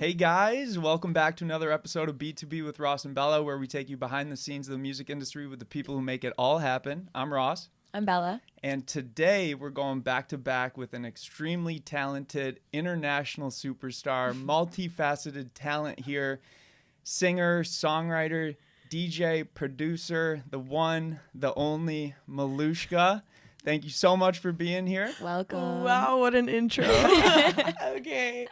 Hey guys, welcome back to another episode of B2B with Ross and Bella, where we take you behind the scenes of the music industry with the people who make it all happen. I'm Ross. I'm Bella. And today we're going back to back with an extremely talented international superstar, multifaceted talent here, singer, songwriter, DJ, producer, the one, the only Miluhska. Thank you so much for being here. Welcome. Wow, what an intro. Okay.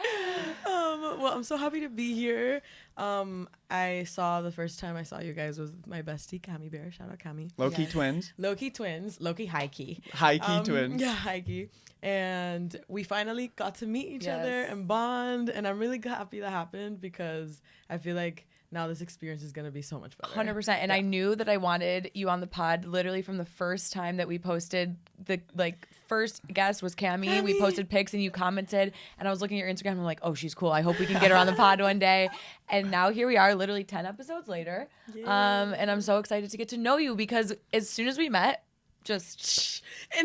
Well, I'm so happy to be here. The first time I saw you guys was with my bestie, Cami Bear. Shout out Cami. Low-key twins. Low-key twins. Low-key high-key. High-key twins. Yeah, high-key. And we finally got to meet each other Yes. and bond. And I'm really happy that happened because I feel like now this experience is going to be so much better. 100%. And I knew that I wanted you on the pod literally from the first time that we posted. The first guest was Cami. We posted pics and you commented. And I was looking at your Instagram and I'm like, oh, she's cool. I hope we can get her on the pod one day. And now here we are, literally 10 episodes later. Yeah. And I'm so excited to get to know you because as soon as we met, and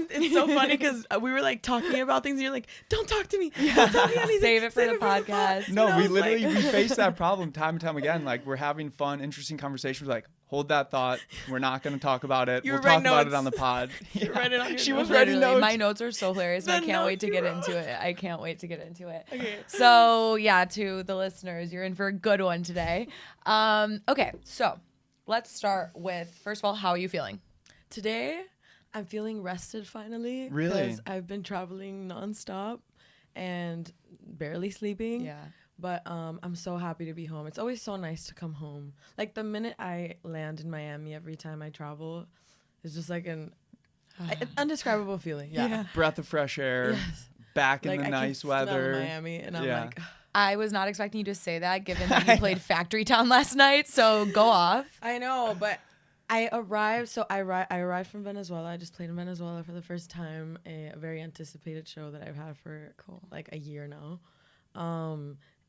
it's so funny because we were like talking about things and you're like, don't talk to me. Don't tell me anything. Save it for the podcast. No, we literally we face that problem time and time again. Like, we're having fun, interesting conversations. We're like, hold that thought. We're not going to talk about it. You We'll were talk writing about notes. it on the pod. You read it on your She was notes. writing literally, notes. my notes are so hilarious. And I The can't wait notes to you get wrote. into it. I can't wait to get into it. Okay. So yeah, to the listeners, you're in for a good one today. Okay, so let's start with, first of all, how are you feeling? Today, I'm feeling rested finally. Really? Because I've been traveling nonstop and barely sleeping. Yeah. But I'm so happy to be home. It's always so nice to come home. Like the minute I land in Miami every time I travel, it's just like an indescribable feeling. Yeah. Breath of fresh air, Yes. back in Like the I nice can smell weather. Miami, and I'm Yeah. like, I was not expecting you to say that given that you played Factory Town last night, so go off. I know, but I arrived from Venezuela. I just played in Venezuela for the first time, a very anticipated show that I've had for like a year now.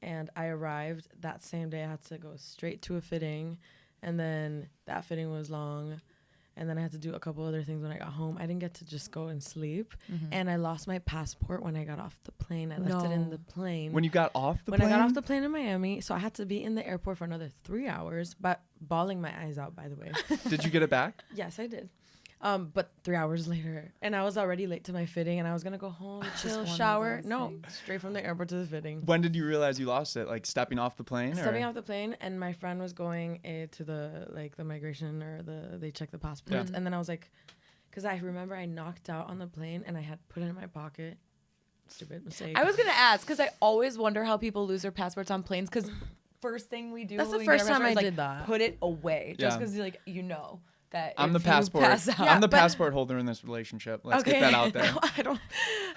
And I arrived that same day. I had to go straight to a fitting, and then that fitting was long. And then I had to do a couple other things when I got home. I didn't get to just go and sleep. And I lost my passport when I got off the plane. I left it in the plane. When you got off the When plane? I got off the plane in Miami, so I had to be in the airport for another 3 hours, but bawling my eyes out, by the way. Did you get it back? Yes, I did. But 3 hours later, and I was already late to my fitting, and I was gonna go home, chill, one of shower. those No, things. straight from the airport to the fitting. When did you realize you lost it? Like stepping off the plane? Stepping or? off the plane, and my friend was going to the migration or they check the passports, Yeah. and then I was like, because I remember I knocked out on the plane, and I had put it in my pocket. Stupid mistake. I was going to ask, because I always wonder how people lose their passports on planes, because first thing we do That's the when we get first our time I passport is, did that. Put it away, just Yeah. because that I'm the if you passport. pass out- I'm the but- passport holder in this relationship. Let's get that out there.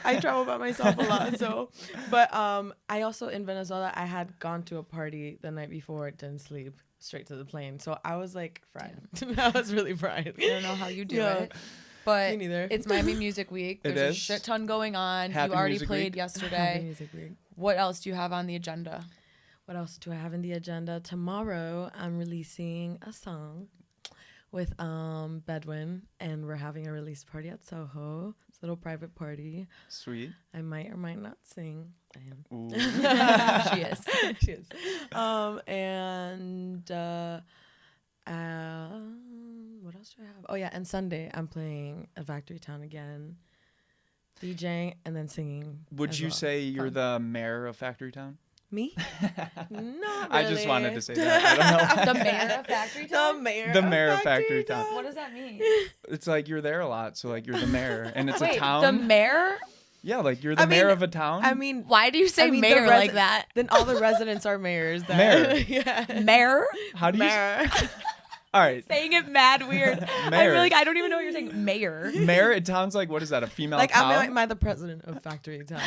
I travel by myself a lot, so. But I also in Venezuela, I had gone to a party the night before, didn't sleep, straight to the plane. So I was like fried. I was really fried. I don't know how you do Yeah. it. But Me neither. it's Miami Music Week. It There's a is. shit ton going on. Happy you already Music played Week. yesterday. Happy Music Week. What else do you have on the agenda? What else do I have in the agenda? Tomorrow, I'm releasing a song with Bedouin, and we're having a release party at Soho. It's a little private party. Sweet. I might or might not sing. I am. Ooh. She is. She is. What else do I have? Oh yeah, and Sunday I'm playing at Factory Town again, DJing and then singing. Would as you well. say you're Fun. the mayor of Factory Town? Me? Not really. I just wanted to say that. I don't know. The mayor of Factory The Town? mayor. The mayor of Factory Town. What does that mean? It's like you're there a lot, so like you're the mayor, and it's a Wait, town. the mayor? Yeah, like you're the I mayor mean- of a town. I mean, Why do you say I mean, the mayor like resi- that? then all the residents are mayors. Then. Mayor. Yeah. Mayor? How do you? Mayor. All right, Saying it mad weird. Mayor. I don't even know what you're saying. Mayor. mayor. It sounds like, what is that? A female Like cow? am I the president of Factory Town?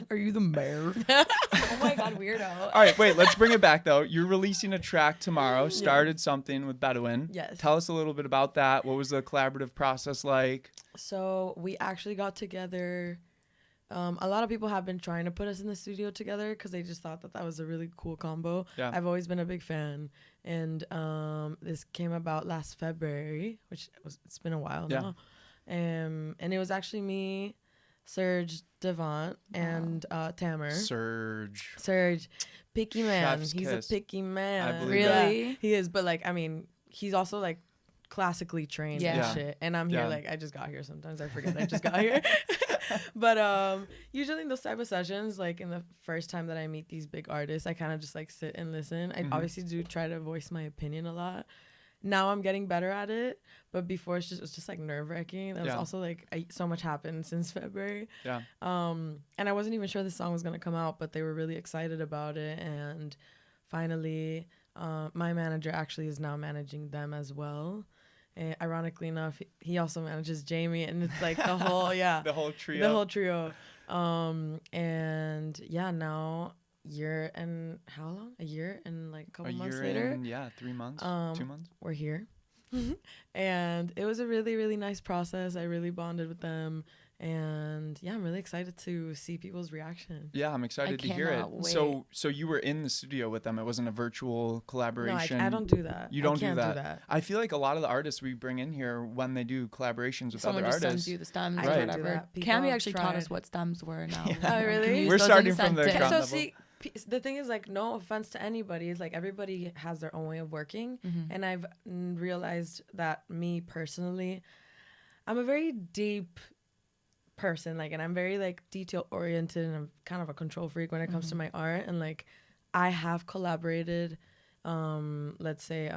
Are you the mayor? Oh my god, weirdo. All right, wait. Let's bring it back though. You're releasing a track tomorrow. Started something with Bedouin. Yes. Tell us a little bit about that. What was the collaborative process like? So we actually got together. A lot of people have been trying to put us in the studio together because they just thought that was a really cool combo. Yeah. I've always been a big fan, and this came about last February, which it's been a while Yeah. now. And it was actually me, Serge Devant, and Tamer. Serge. Picky man. Chef's He's kiss. a picky man. I believe Really? Yeah, he is. But like, I mean, he's also like classically trained and Yeah. shit. And I'm here Yeah. like, I just got here. Sometimes I forget I just got here. But usually in those type of sessions, like in the first time that I meet these big artists, I kind of just like sit and listen. I obviously do try to voice my opinion a lot. Now I'm getting better at it, but before it was just like nerve wracking. That was also like so much happened since February. Yeah. And I wasn't even sure the song was gonna come out, but they were really excited about it. And finally, my manager actually is now managing them as well. And ironically enough, he also manages Jamie, and it's like the whole The whole trio. And yeah, now year and how long? A year and like a couple months later. And, 3 months. 2 months. We're here. And it was a really, really nice process. I really bonded with them. And yeah, I'm really excited to see people's reaction. Yeah, I'm excited to hear it. cannot wait. So you were in the studio with them. It wasn't a virtual collaboration. No, I don't do that. You don't I can't do that. I feel like a lot of the artists we bring in here, when they do collaborations with Someone other just artists, sends you the stems I or can't do whatever. that. People Cammy have actually taught us tried. what stems were now. Oh, really? We're starting from the ground So level. see, the thing is, like, no offense to anybody, is like everybody has their own way of working. And I've realized that me personally, I'm a very deep person, like, and I'm very like detail oriented, and I'm kind of a control freak when it comes to my art. And like, I have collaborated, let's say,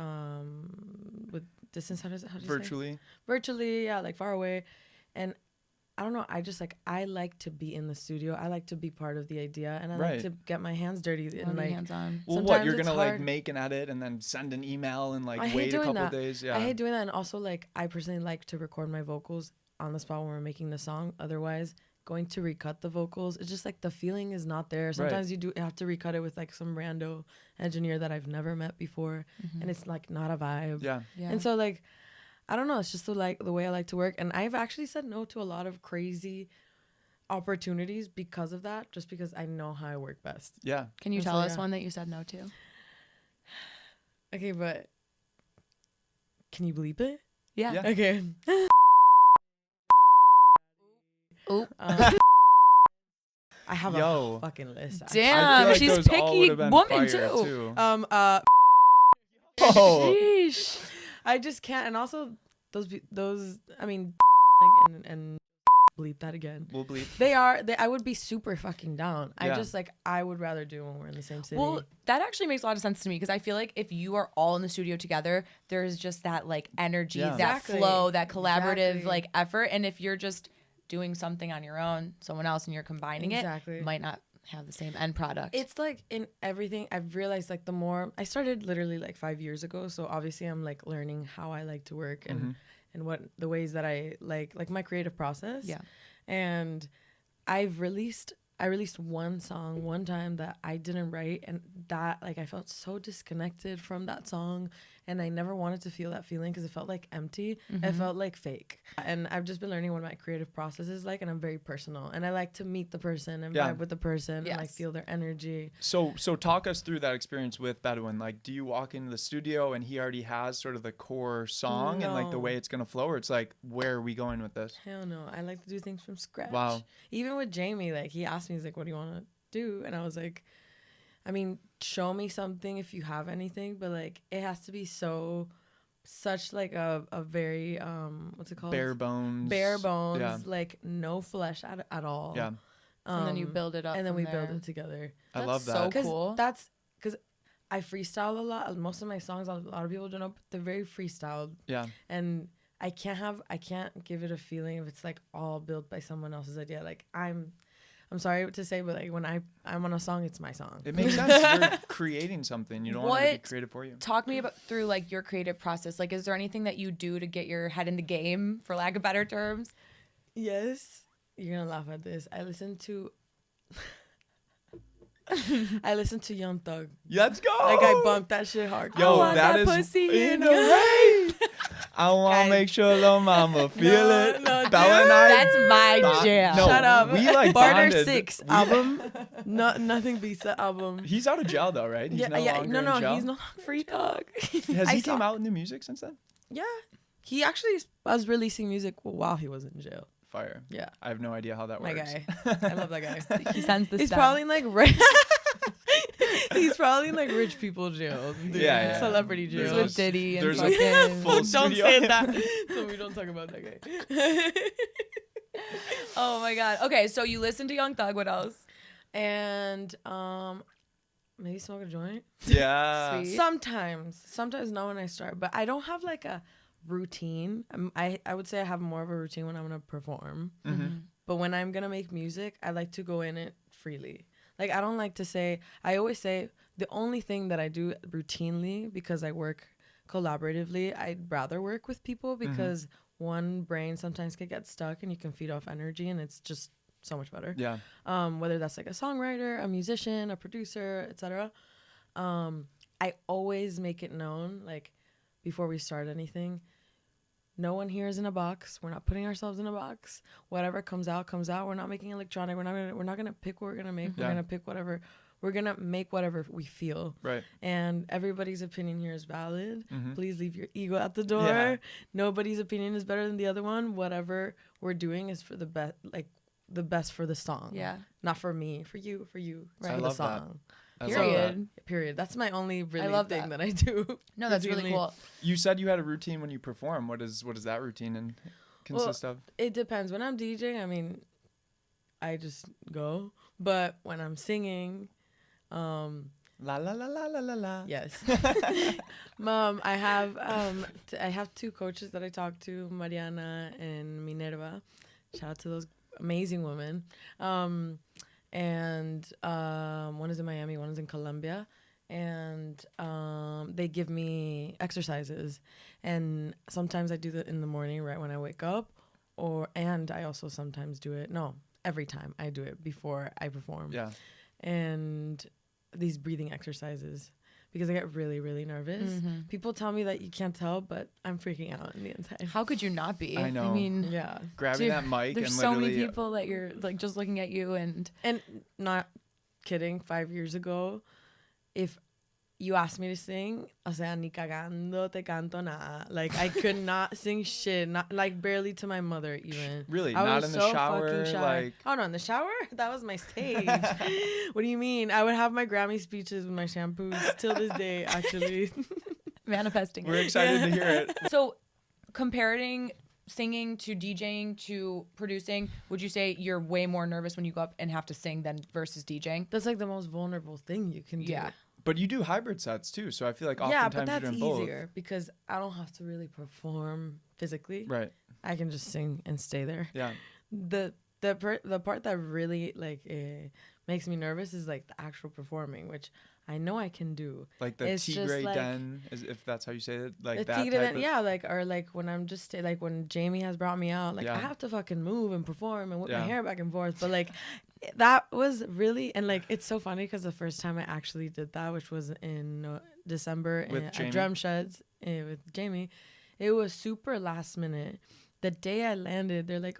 with distance. How do you say? Virtually, yeah, like far away. And I don't know, I like to be in the studio. I like to be part of the idea, and I like to get my hands dirty and like hands-on. Well, what, you're gonna like make an edit and then send an email and like wait a couple days? Yeah, I hate doing that. And also, like, I personally like to record my vocals on the spot when we're making the song. Otherwise, going to recut the vocals, it's just like the feeling is not there. Sometimes you have to recut it with like some rando engineer that I've never met before, and it's like not a vibe. Yeah. And so like, I don't know, it's just the way I like to work. And I've actually said no to a lot of crazy opportunities because of that, just because I know how I work best. Yeah. Can you tell us one that you said no to? Okay, but can you bleep it? Yeah. Okay. Oh. I have a fucking list. Damn, like she's those all picky would've been woman fire, too. Oh. Sheesh. I just can't. And also those. I mean, and bleep that again. We'll bleep. I would be super fucking down. Yeah. I would rather do when we're in the same city. Well, that actually makes a lot of sense to me, because I feel like if you are all in the studio together, there's just that like energy, that Exactly. flow, that collaborative Exactly. like effort. And if you're just doing something on your own, someone else, and you're combining it, might not have the same end product. It's like in everything I've realized, like the more I started literally like 5 years ago. So obviously I'm like learning how I like to work and what the ways that I like my creative process. Yeah. And I released one song one time that I didn't write, and that like I felt so disconnected from that song, and I never wanted to feel that feeling because it felt like empty. It felt like fake. And I've just been learning what my creative process is like, and I'm very personal, and I like to meet the person and vibe with the person and like feel their energy. So talk us through that experience with Bedouin. Like, do you walk into the studio and he already has sort of the core song and like the way it's gonna flow, or it's like, where are we going with this? Hell no, I like to do things from scratch. Wow. Even with Jamie, like he asked me, he's like, what do you want to do? And I was like, I mean, show me something if you have anything, but like it has to be such like a very what's it called? Bare bones, like no flesh at all. Yeah. And then you build it up, and then we build it together. I love that. So cool. That's because I freestyle a lot. Most of my songs, a lot of people don't know, but they're very freestyled. Yeah. And I can't give it a feeling if it's like all built by someone else's idea. Like I'm sorry to say, but like when I'm on a song, it's my song. It makes sense. You're creating something. You don't want it to be created for you. Talk me through like your creative process. Like, is there anything that you do to get your head in the game, for lack of better terms? Yes. You're gonna laugh at this. I listen to Young Thug. Let's go. Like I bumped that shit hard. Yo, I want that is pussy in the rain. I want to make sure little mama feel it. No, Bella and I. That's my jam. No, Shut up. We like Barter bonded. 6 album. Nothing beats that album. He's out of jail though, right? He's no longer in jail. He's not free thug. Has he came out with new music since then? Yeah. He actually was releasing music while he was in jail. Fire. Yeah. I have no idea how that My works. guy. I love that guy. He sends the He's stuff. probably in like he's probably in like rich people jail. Dude. Yeah. Celebrity There's jail. with Diddy and there's a fucking. full Don't studio. say that. So we don't talk about that guy. Oh my god. Okay, so you listen to Young Thug. What else? And maybe smoke a joint. Yeah. Sweet. Sometimes not when I start, but I don't have like a routine. I would say I have more of a routine when I'm gonna perform. But when I'm gonna make music, I like to go in it freely. Like I don't like to say. I always say the only thing that I do routinely, because I work collaboratively, I'd rather work with people because one brain sometimes can get stuck and you can feed off energy and it's just so much better. Yeah. Whether that's like a songwriter, a musician, a producer, etc. I always make it known, like before we start anything, no one here is in a box. We're not putting ourselves in a box. Whatever comes out, comes out. We're not making electronic. We're not gonna pick what we're gonna make. We're gonna pick whatever. We're gonna make whatever we feel. Right. And everybody's opinion here is valid. Please leave your ego at the door. Yeah. Nobody's opinion is better than the other one. Whatever we're doing is for the best, like the best for the song. Yeah. Not for me, for you, It's I for love the that. song. I love Period. that. Period. That's my only really love thing that. that I do. No, that's really routinely. cool. You said you had a routine when you perform. What does that routine consist of? It depends. When I'm DJing, I mean, I just go. But when I'm singing, La la la la la la la. yes. I have two coaches that I talk to, Mariana and Minerva. Shout out to those amazing women. And one is in Miami, one is in Colombia. And they give me exercises. And sometimes I do that in the morning right when I wake up. And I also sometimes do it. No, every time I do it before I perform. Yeah. And these breathing exercises, because I get really, really nervous. People tell me that you can't tell, but I'm freaking out on the inside. How could you not be? I know. I mean, Yeah. Grabbing dude, that mic there's and so literally. many people that you're like just looking at you and And not kidding, 5 years ago, if you asked me to sing, o sea, ni cagando te canto nada. Like, I could not sing shit, not like barely to my mother even. Really? I Not was in the so shower? fucking shy. Like. Oh no, in the shower? That was my stage. What do you mean? I would have my Grammy speeches with my shampoos till this day, actually. manifesting. We're excited to hear it. So, comparing singing to DJing to producing, would you say you're way more nervous when you go up and have to sing than versus DJing? That's like the most vulnerable thing you can do. Yeah. But you do hybrid sets too, so I feel like Yeah, oftentimes but that's you're doing both. easier because I don't have to really perform physically. Right. I can just sing and stay there. Yeah. The part that really makes me nervous is like the actual performing, which I know I can do. Like the It's just Tigre like- Den, if that's how you say it, like The that tigre type that, of. yeah, like, or like when I'm just like when Jamie has brought me out, like Yeah. I have to fucking move and perform and whip Yeah. my hair back and forth. But like that was really, and like it's so funny because the first time I actually did that, which was in December With Jamie? at Drum Sheds with Jamie, it was super last minute. The day I landed, they're like,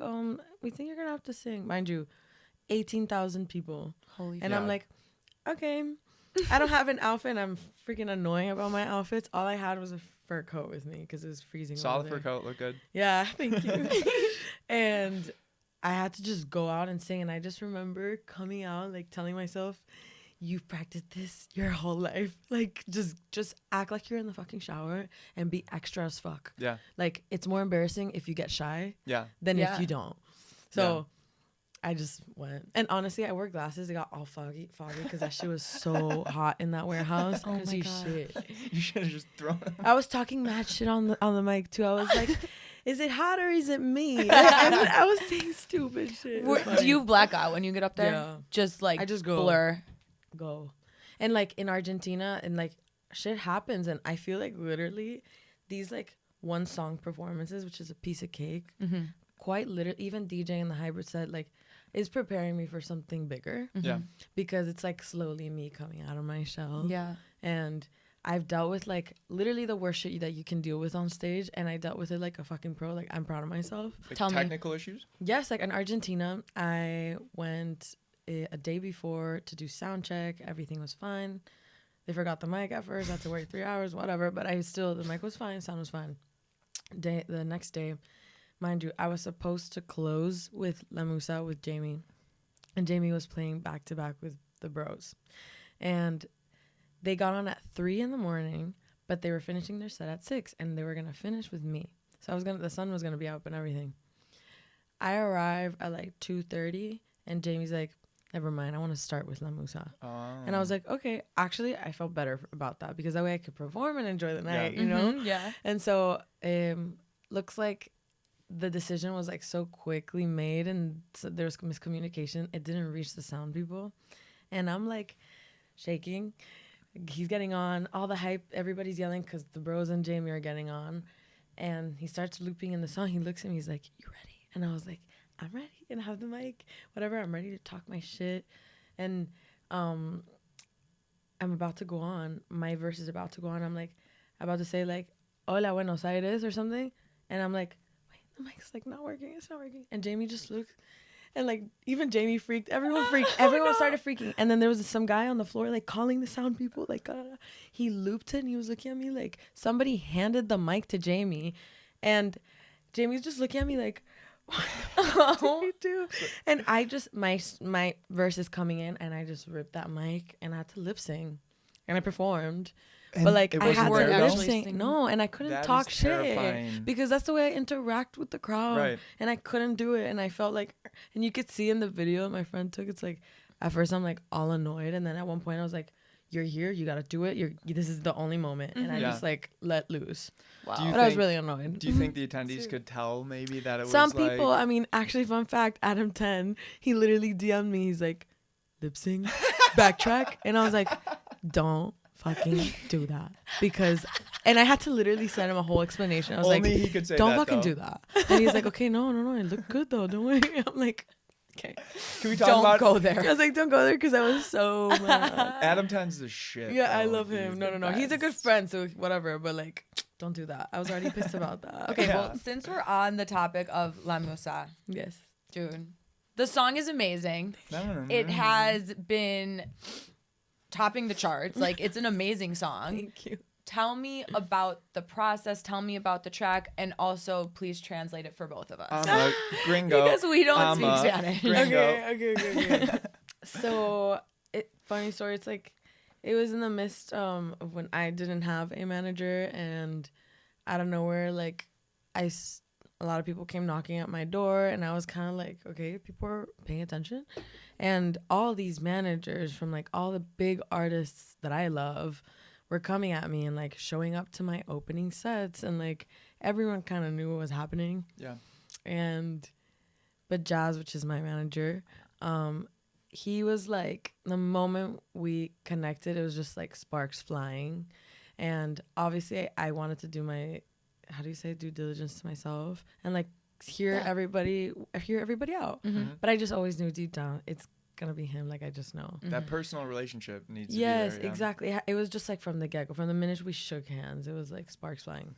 we think you're gonna have to sing, mind you, 18,000 people, Holy and Yeah. I'm like, okay. I don't have an outfit. And I'm freaking annoying about my outfits. All I had was a fur coat with me because it was freezing. Saw over the fur there. coat, look good. Yeah, thank you. And I had to just go out and sing. And I just remember coming out, like telling myself, you've practiced this your whole life. Like just act like you're in the fucking shower and be extra as fuck. Yeah. Like it's more embarrassing if you get shy Yeah. than Yeah. if you don't. So I just went. And honestly, I wore glasses. It got all foggy because that shit was so hot in that warehouse. Oh I couldn't my see God. shit. You should have just thrown it. I was talking mad shit on the mic too. I was like, is it hot or is it me? And I was saying stupid shit. It was Do funny. you black out when you get up there? Yeah. Just like I just go. blur. Go? And like in Argentina, and like shit happens, and I feel like literally these like one song performances, which is a piece of cake, quite literally, even DJing the hybrid set, like is preparing me for something bigger. Yeah. Because it's like slowly me coming out of my shell. Yeah. And I've dealt with like literally the worst shit that you can deal with on stage, and I dealt with it like a fucking pro. Like I'm proud of myself. Like Tell me. technical issues? Yes, like in Argentina, I went a day before to do sound check. Everything was fine. They forgot the mic at first. I had to wait 3 hours, whatever. But the mic was fine. Sound was fine. The next day, mind you, I was supposed to close with La Musa with Jamie, and Jamie was playing back to back with the Bros, and they got on at 3 a.m, but they were finishing their set at 6, and they were gonna finish with me. So the sun was gonna be up and everything. I arrived at like 2:30, and Jamie's like, never mind, I want to start with La Musa. Oh. And I was like, okay. Actually, I felt better about that because that way I could perform and enjoy the night, Yeah. you know? Yeah. And so looks like the decision was like so quickly made, and so there was miscommunication. It didn't reach the sound people. And I'm like shaking. He's getting on, all the hype, everybody's yelling because the Bros and Jamie are getting on. And he starts looping in the song. He looks at me, he's like, you ready? And I was like, I'm ready, and I have the mic, whatever. I'm ready to talk my shit. And I'm about to go on. My verse is about to go on. I'm like, about to say like, hola, Buenos Aires or something. And I'm like, wait, the mic's like not working. It's not working. And Jamie just looked. And like, even Jamie freaked. Everyone freaked. Everyone started freaking. And then there was some guy on the floor like calling the sound people. Like, he looped it, and he was looking at me like somebody handed the mic to Jamie. And Jamie's just looking at me like, what did you do? And I just, my verse is coming in, and I just ripped that mic, and I had to lip sync, and I performed. And but like, it I wasn't had there, to though? lip sync. No, and I couldn't That talk is shit terrifying. because that's the way I interact with the crowd. Right. And I couldn't do it, and I felt like, and you could see in the video my friend took. It's like, at first I'm like all annoyed, and then at one point I was like, you're here, you gotta do it. This is the only moment, and I Yeah. just like let loose. Wow. Do you But I was think- really annoyed. Do you think the attendees could tell maybe that it was Some like... people, I mean, actually, fun fact, Adam 10, he literally DM'd me. He's like, lip sync, backtrack. And I was like, don't fucking do that. Because, and I had to literally send him a whole explanation. I was Only like, he could say don't that, fucking though. do that. And he's like, okay, no, it looked good though. Don't worry. I'm like, okay. Can we talk Don't about... go I there. was like, don't go there because I was so mad. Adam Ten's the shit. Yeah, I though. love He's him. the No. He's a good best. friend, so whatever. But like, don't do that. I was already pissed about that. Okay, Yeah. well, since we're on the topic of La Musa, Yes. dude, the song is amazing. No. It has been topping the charts. Like, it's an amazing song. Thank you. Tell me about the process. Tell me about the track, and also please translate it for both of us. I'm a gringo. Because we don't I'm speak a Spanish. gringo. Okay. So, funny story. It's like, it was in the midst of when I didn't have a manager, and out of nowhere, like, a lot of people came knocking at my door, and I was kind of like, okay, people are paying attention. And all these managers from like all the big artists that I love were coming at me and like showing up to my opening sets, and like everyone kind of knew what was happening. Yeah. But Jazz, which is my manager, he was like, the moment we connected, it was just like sparks flying. And obviously I wanted to do my, how do you say, due diligence to myself, and like hear everybody out. Mm-hmm. But I just always knew deep down it's gonna be him. Like, I just know. That personal relationship needs to Yes, be there. Yeah. exactly. It was just like from the get-go, from the minute we shook hands, it was like sparks flying.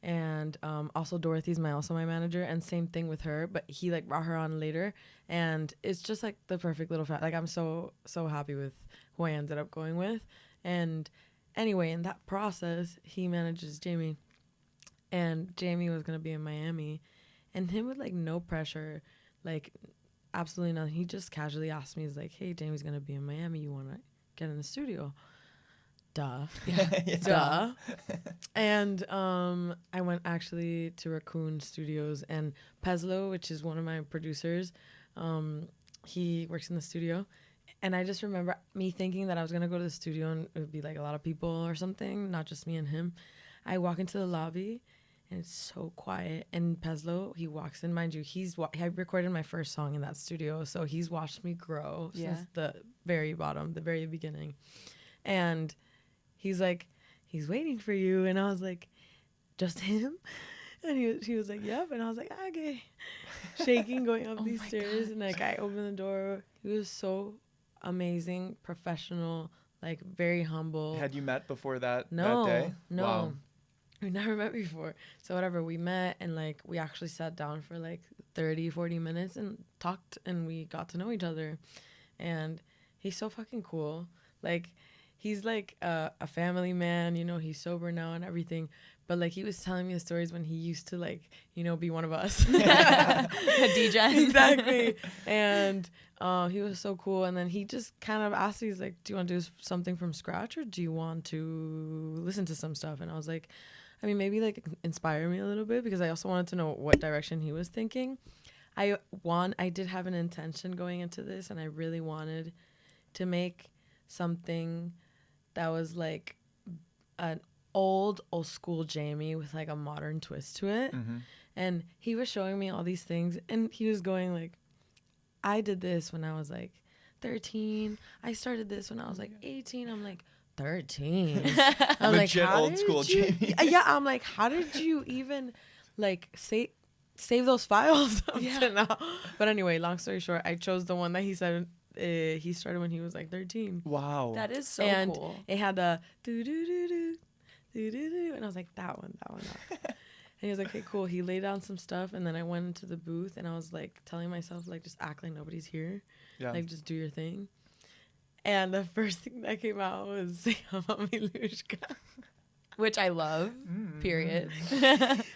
And also Dorothy's also my manager, and same thing with her, but he like brought her on later, and it's just like the perfect little like, I'm so happy with who I ended up going with. And anyway, in that process, he manages Jamie, and Jamie was gonna be in Miami, and him with like no pressure, like absolutely nothing. He just casually asked me, he's like, hey, Jamie's gonna be in Miami, you wanna get in the studio? Duh. Duh. And I went actually to Raccoon Studios, and Pezlo, which is one of my producers, he works in the studio. And I just remember me thinking that I was gonna go to the studio and it would be like a lot of people or something, not just me and him. I walk into the lobby and it's so quiet. And Pezlo, he walks in, mind you, I recorded my first song in that studio, so he's watched me grow since the very bottom, the very beginning. And he's like, he's waiting for you. And I was like, just him? And he was like, yep. And I was like, okay. Shaking, going up these stairs. And like, I opened the door. He was so amazing, professional, like very humble. Had you met before that No, day? no. Wow. We never met before. So whatever, we met, and like we actually sat down for like 30, 40 minutes and talked, and we got to know each other. And he's so fucking cool. Like, he's like a family man, you know, he's sober now and everything. But like he was telling me the stories when he used to like, you know, be one of us. A DJ. Exactly. And he was so cool. And then he just kind of asked me, he's like, do you want to do something from scratch or do you want to listen to some stuff? And I was like, I mean, maybe like inspire me a little bit, because I also wanted to know what direction he was thinking. I did have an intention going into this, and I really wanted to make something that was like an old school Jamie with like a modern twist to it. Mm-hmm. And he was showing me all these things, and he was going like, I did this when I was like 13. I started this when I was like 18. I'm like, 13? I'm Legit like, how old did school you, Jamie. yeah, I'm like, how did you even like save those files up to now? But anyway, long story short, I chose the one that he said he started when he was like 13. Wow. That is so And cool. it had the do do do do do do do, and I was like, that one. And he was like, okay, cool. He laid down some stuff, and then I went into the booth, and I was like telling myself, like, just act like nobody's here. Yeah. Like, just do your thing. And the first thing that came out was Miluhska. Which I love, period.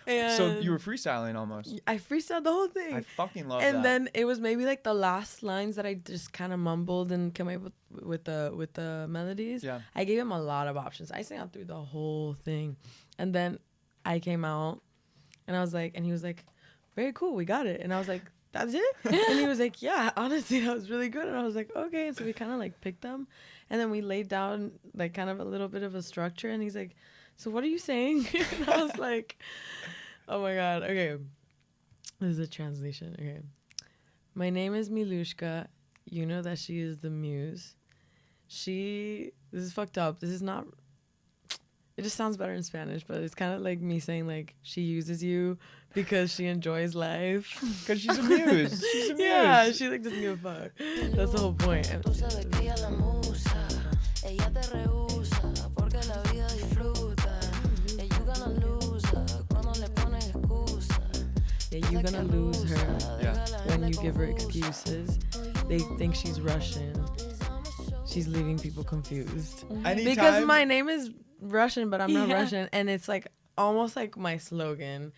And So you were freestyling almost. I freestyled the whole thing. I fucking love And that. then it was maybe like the last lines that I just kind of mumbled and came up with the melodies. Yeah. I gave him a lot of options. I sang out through the whole thing. And then I came out and I was like, and he was like, very cool, we got it. And I was like, that's it? And he was like, yeah, honestly, that was really good. And I was like, okay. And so we kind of like picked them. And then we laid down like kind of a little bit of a structure. And he's like, so what are you saying? And I was like, oh my God. Okay. This is a translation. Okay. My name is Miluhska. You know that she is the muse. This is fucked up. This is not, it just sounds better in Spanish, but it's kind of like me saying like she uses you because she enjoys life. Because she's a muse. She's a muse. Yeah, she like doesn't give a fuck. That's the whole point. Yeah, you're gonna lose her. Yeah. When you give her excuses, they think she's Russian. She's leaving people confused. Anytime, Because my name is Russian, but I'm not Yeah. Russian. And it's like almost like my slogan.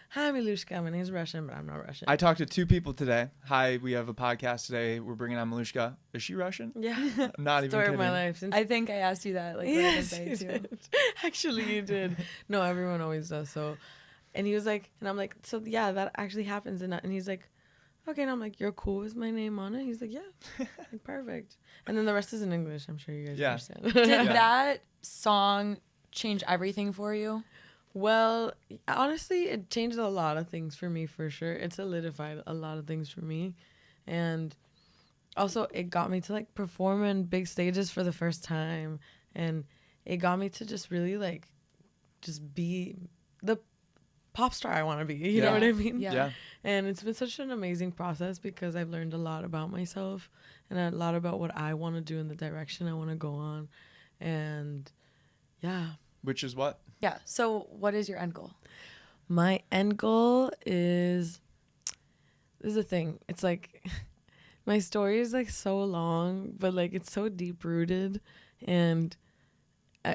Hi, Miluhska. My name's Russian, but I'm not Russian. I talked to 2 people today. Hi, we have a podcast today. We're bringing on Miluhska. Is she Russian? Yeah. I'm not even Story kidding. of my life. Since I think I asked you that like yes, the other you day too. did. Actually, you did. No, everyone always does. So, and he was like, and I'm like, so yeah, that actually happens. And he's like, okay. And I'm like, you're cool with my name on it? He's like, yeah, like, perfect. And then the rest is in English. I'm sure you guys Yeah. understand. Did Yeah. that song change everything for you? Well, honestly, it changed a lot of things for me, for sure. It solidified a lot of things for me. And also it got me to like perform in big stages for the first time. And it got me to just really like just be the pop star I want to be. You know Yeah. what I mean? Yeah. Yeah. And it's been such an amazing process because I've learned a lot about myself and a lot about what I want to do and the direction I want to go on. And yeah. Which is what? Yeah. So what is your end goal? My end goal is, this is the thing. It's like my story is like so long, but like it's so deep rooted. And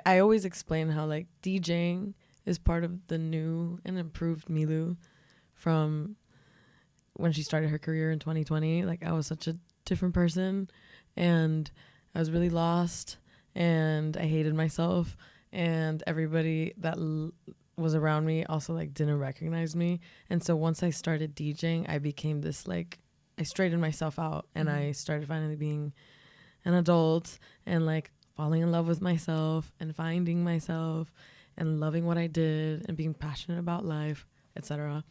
I always explain how like DJing is part of the new and improved Milu from when she started her career in 2020. Like I was such a different person and I was really lost and I hated myself. And everybody that was around me also like didn't recognize me. And so once I started DJing, I became this like, I straightened myself out and I started finally being an adult and like falling in love with myself and finding myself and loving what I did and being passionate about life, etc.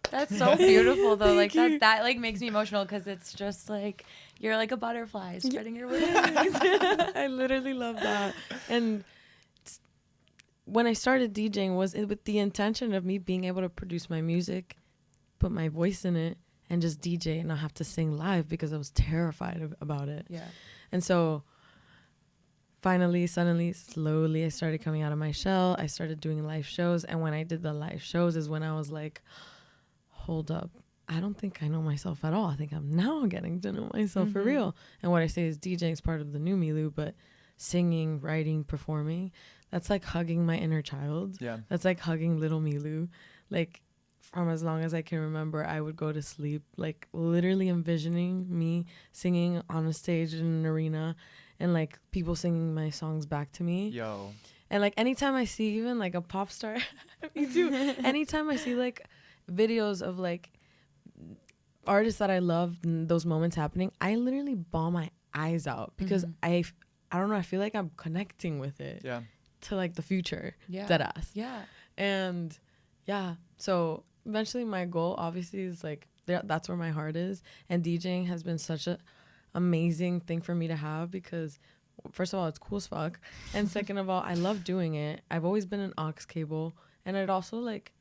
That's so beautiful though. Like Thank you. that like makes me emotional because it's just like you're like a butterfly spreading your wings. I literally love that. And when I started DJing was with the intention of me being able to produce my music, put my voice in it, and just DJ and not have to sing live because I was terrified about it. Yeah. And so finally, suddenly, slowly, I started coming out of my shell. I started doing live shows. And when I did the live shows is when I was like, hold up. I don't think I know myself at all. I think I'm now getting to know myself for real. And what I say is DJing is part of the new Milu, but singing, writing, performing, that's like hugging my inner child. Yeah. That's like hugging little Milu. Like from as long as I can remember, I would go to sleep like literally envisioning me singing on a stage in an arena and like people singing my songs back to me. Yo. And like anytime I see even like a pop star, me too. Anytime I see like videos of like artists that I love and those moments happening, I literally bawl my eyes out because I don't know, I feel like I'm connecting with it to like the future. Dead ass. Yeah. And yeah, so eventually my goal obviously is like that's where my heart is, and DJing has been such a amazing thing for me to have because first of all it's cool as fuck, and second of all I love doing it. I've always been an aux cable, and it also like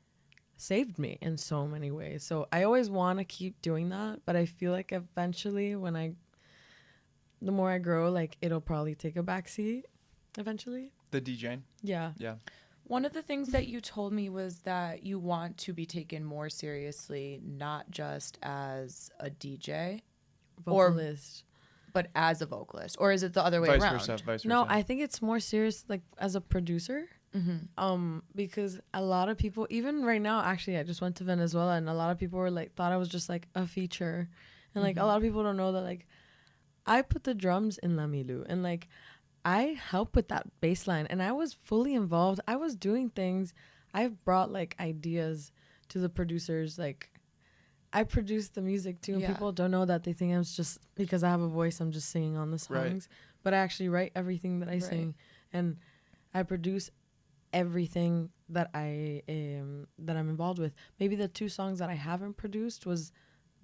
saved me in so many ways, so I always want to keep doing that, but I feel like eventually the more I grow, like it'll probably take a backseat eventually. The DJing. Yeah. One of the things that you told me was that you want to be taken more seriously, not just as a DJ, Vocalist. but as a vocalist. Or is it the other way around? Vice versa. No, I think it's more serious like as a producer. Because a lot of people, even right now, actually, I just went to Venezuela and a lot of people were like, thought I was just like a feature. And like a lot of people don't know that like I put the drums in La Milu and like I help with that bass line, and I was fully involved. I was doing things. I've brought like ideas to the producers. Like I produced the music too, and people don't know that. They think I'm just because I have a voice, I'm just singing on the songs. But I actually write everything that I sing, and I produce everything that I'm involved with. Maybe the 2 songs that I haven't produced was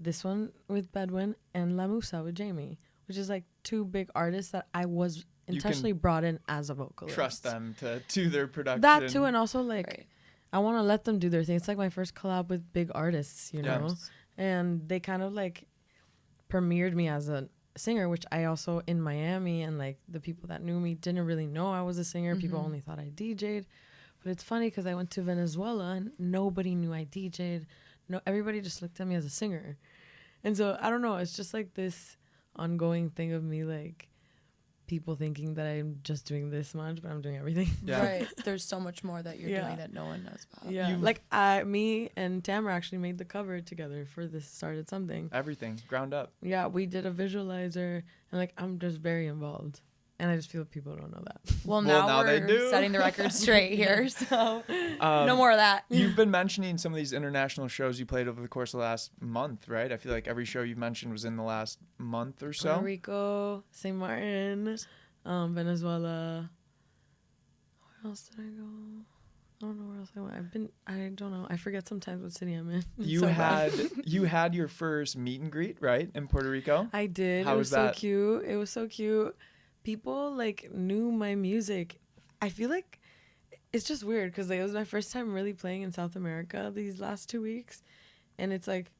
this one with Bedouin and La Musa with Jamie, which is like 2 big artists that I was intentionally brought in as a vocalist. Trust them to do their production. That too, and also like I want to let them do their thing. It's like my first collab with big artists, you know, and they kind of like premiered me as a singer, which I also in Miami, and like the people that knew me didn't really know I was a singer. People only thought I DJ'd. But it's funny because I went to Venezuela and nobody knew I DJ'd. No, everybody just looked at me as a singer. And so I don't know, it's just like this ongoing thing of me like people thinking that I'm just doing this much, but I'm doing everything. Right. There's so much more that you're doing that no one knows about. Like me and Tamara actually made the cover together for This Started Something. Everything ground up. Yeah, we did a visualizer, and like I'm just very involved, and I just feel people don't know that. Well, now they do. we're setting the record straight here, so no more of that. You've been mentioning some of these international shows you played over the course of the last month, right? I feel like every show you've mentioned was in the last month or so. Puerto Rico, St. Martin, Venezuela. Where else did I go? I don't know where else I went. I don't know. I forget sometimes what city I'm in. You had your first meet and greet, right, in Puerto Rico? I did. It was so cute. It was so cute. People like knew my music. I feel like it's just weird because like, it was my first time really playing in South America these last 2 weeks, and it's like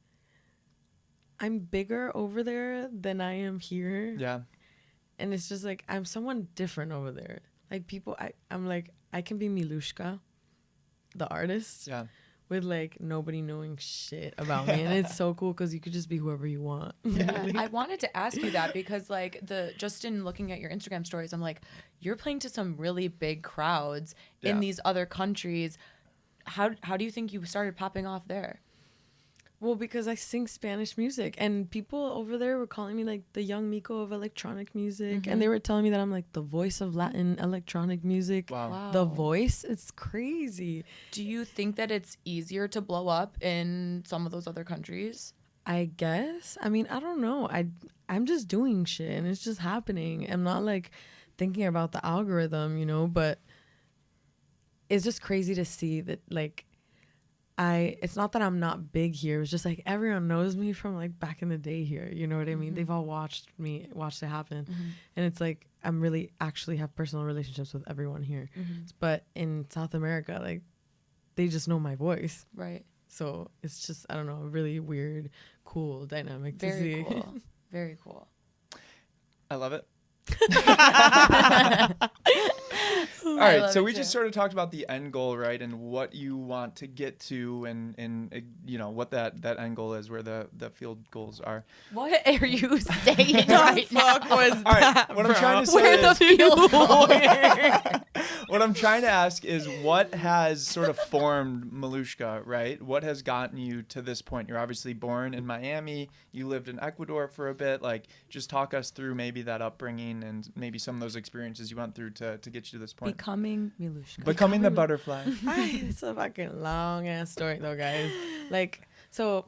I'm bigger over there than I am here. Yeah. And it's just like I'm someone different over there. Like people, I'm like I can be Miluhska, the artist. Yeah. With like nobody knowing shit about me, and it's so cool because you could just be whoever you want. Yeah, I wanted to ask you that because like just in looking at your Instagram stories, I'm like, you're playing to some really big crowds in these other countries. How do you think you started popping off there? Well, because I sing Spanish music, and people over there were calling me like the young Miko of electronic music, and they were telling me that I'm like the voice of Latin electronic music. Wow. The voice, it's crazy. Do you think that it's easier to blow up in some of those other countries? I guess. I mean, I don't know. I'm just doing shit, and it's just happening. I'm not like thinking about the algorithm, you know, but it's just crazy to see that like it's not that I'm not big here. It's just like everyone knows me from like back in the day here. You know what I mean? They've all watched it happen. And it's like I'm really actually have personal relationships with everyone here. But in South America, like they just know my voice. Right. So it's just, I don't know, a really weird, cool dynamic to Very see. cool. Very cool. I love it. All right, so we just sort of talked about the end goal, right, and what you want to get to, and you know what that end goal is, where the field goals are. What are you saying right now? Was all right, what I'm trying to say Where the is, field goals What I'm trying to ask is what has sort of formed Miluhska, right? What has gotten you to this point? You're obviously born in Miami. You lived in Ecuador for a bit. Like, just talk us through maybe that upbringing and maybe some of those experiences you went through to get you to this point. Becoming Miluhska. Becoming the butterfly. It's a fucking long ass story though, guys. Like, so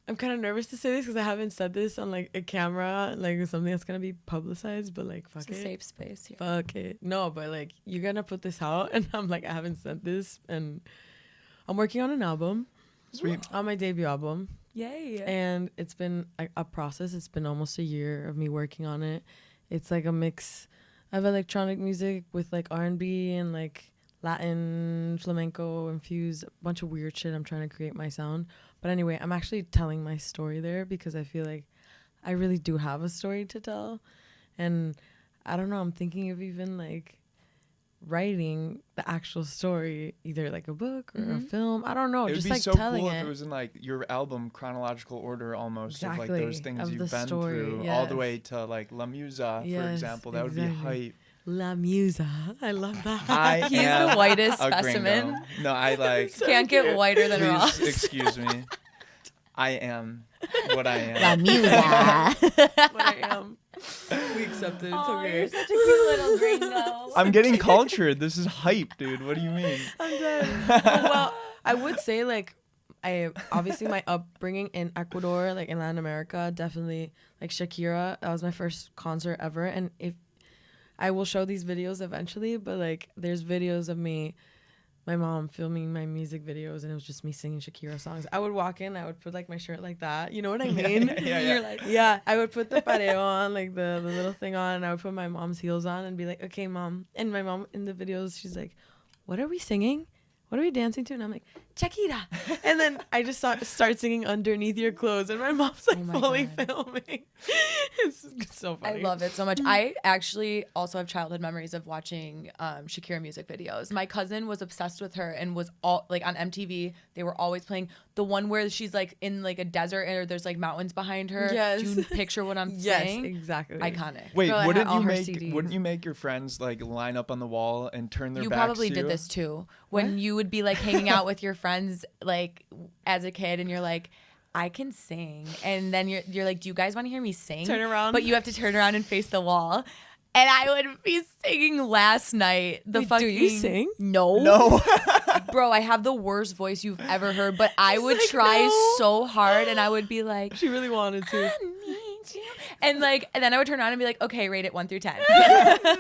I'm kind of nervous to say this because I haven't said this on like a camera, like something that's gonna be publicized. But like, fuck It's it, a safe space here. fuck it. No, but like, you're gonna put this out, and I'm like, I haven't said this, and I'm working on an album, Sweet. on my debut album, Yay. and it's been a process. It's been almost a year of me working on it. It's like a mix of electronic music with like R&B and like Latin, flamenco infused, a bunch of weird shit. I'm trying to create my sound. But anyway, I'm actually telling my story there because I feel like I really do have a story to tell. And I don't know, I'm thinking of even like writing the actual story, either like a book or a film. I don't know, It would just be like so telling cool it. if it was in like your album chronological order almost Exactly, of like those things of you've the been story, through all the yes. way to like La Musa, for Yes, example. That would be exactly. hype. La Musa. I love that. I He's am the whitest a specimen. gringo. No, I like. Can't get whiter than Please Ross. excuse me. I am what I am. La Musa. But I am. We accept it. It's Oh, okay. you're such a cute little gringo. I'm getting cultured. This is hype, dude. What do you mean? I'm done. Well, I would say like I obviously my upbringing in Ecuador, like in Latin America, definitely like Shakira. That was my first concert ever, and if I will show these videos eventually, but like there's videos of me, my mom filming my music videos, and it was just me singing Shakira songs. I would walk in, I would put like my shirt like that. You know what I mean? Yeah. You're like, Yeah, I would put the pareo on, like the little thing on, and I would put my mom's heels on and be like, okay, mom. And my mom in the videos, she's like, what are we singing? What are we dancing to? And I'm like, Shakira. And then I just start singing underneath your clothes, and my mom's like Oh my fully God. filming. It's so I funny. love it so much. I actually also have childhood memories of watching Shakira music videos. My cousin was obsessed with her and was all like on MTV. They were always playing the one where she's like in like a desert and there's like mountains behind her. Yes. Do you picture what I'm Yes, saying? exactly. Iconic. Wait, Girl, I had wouldn't all you her make CDs. wouldn't you make your friends like line up on the wall and turn their You backs probably to did you? this too. When you would be like hanging out with your friends like as a kid and you're like, I can sing. And then you're like, do you guys want to hear me sing? Turn around. But you have to turn around and face the wall. And I would be singing last night. Wait, do you sing? No. No. Bro, I have the worst voice you've ever heard, but I would like, try no. so hard and I would be like, She really wanted to. I need you. And then I would turn around and be like, okay, rate it 1 through 10.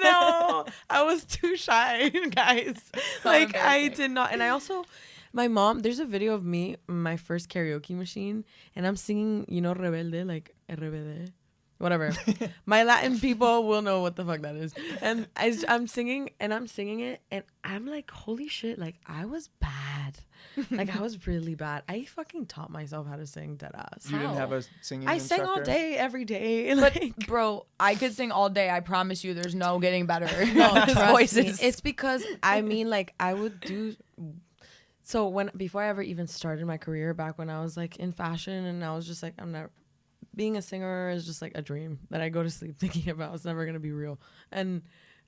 No, I was too shy, guys. So like I embarrassing. did not, and I also, my mom. There's a video of me, my first karaoke machine, and I'm singing, you know, Rebelde, like RBD, whatever. My Latin people will know what the fuck that is. And I'm singing, and I'm singing it, and I'm like, holy shit, like I was bad, like I was really bad. I fucking taught myself how to sing dead ass. You didn't How? have a singing I sang all instructor? day, every day. But Like, bro, I could sing all day. I promise you there's no getting better. no, His trust voices. me. It's because I mean, like I would do. So before I ever even started my career, back when I was like in fashion, and I was just like, I'm not being a singer is just like a dream that I go to sleep thinking about. It's never gonna be real. And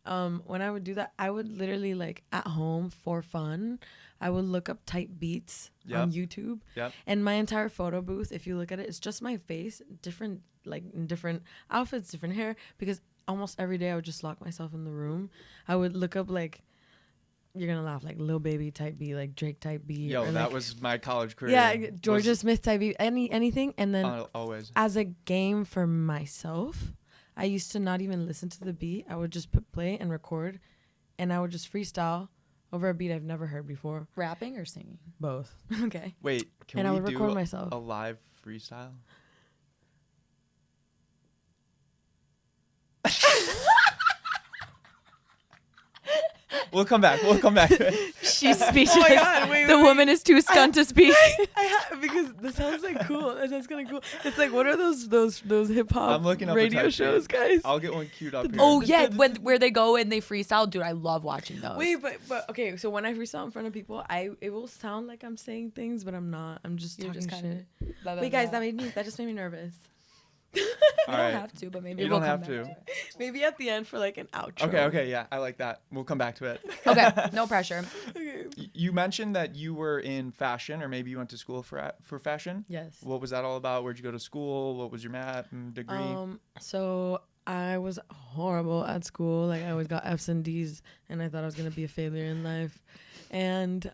when I would do that, I would literally like at home for fun, I would look up type beats on YouTube. Yep. And my entire photo booth, if you look at it, it's just my face, different like in different outfits, different hair. Because almost every day I would just lock myself in the room. I would look up like, you're gonna laugh, like Lil Baby type beat, like Drake type beat. Yo, or, that like, was my college career. yeah, Georgia Smith type beat, anything. And then Always. as a game for myself, I used to not even listen to the beat. I would just put play and record, and I would just freestyle over a beat I've never heard before. Rapping or singing? Both. Okay. Wait, can And I we would do record myself. a live freestyle? We'll come back. She's speechless. Oh my God, wait, the wait, woman is too stunned to speak. Because this sounds like cool. That sounds kind of cool. It's like, what are those hip hop I'm looking up a radio type shows, beat. guys? I'll get one queued up here. Oh yeah, where they go and they freestyle, dude. I love watching those. Wait, but okay. So when I freestyle in front of people, it will sound like I'm saying things, but I'm not. I'm just You're talking just shit. kinda blah, blah, Wait, guys, blah. that just made me nervous. You All don't right. have to, but maybe You we'll don't come have back to. it. Maybe at the end for like an outro. Okay, yeah, I like that. We'll come back to it. Okay, no pressure. Okay. You mentioned that you were in fashion, or maybe you went to school for fashion. Yes. What was that all about? Where'd you go to school? What was your math and degree? So I was horrible at school. Like I always got F's and D's, and I thought I was gonna be a failure in life. And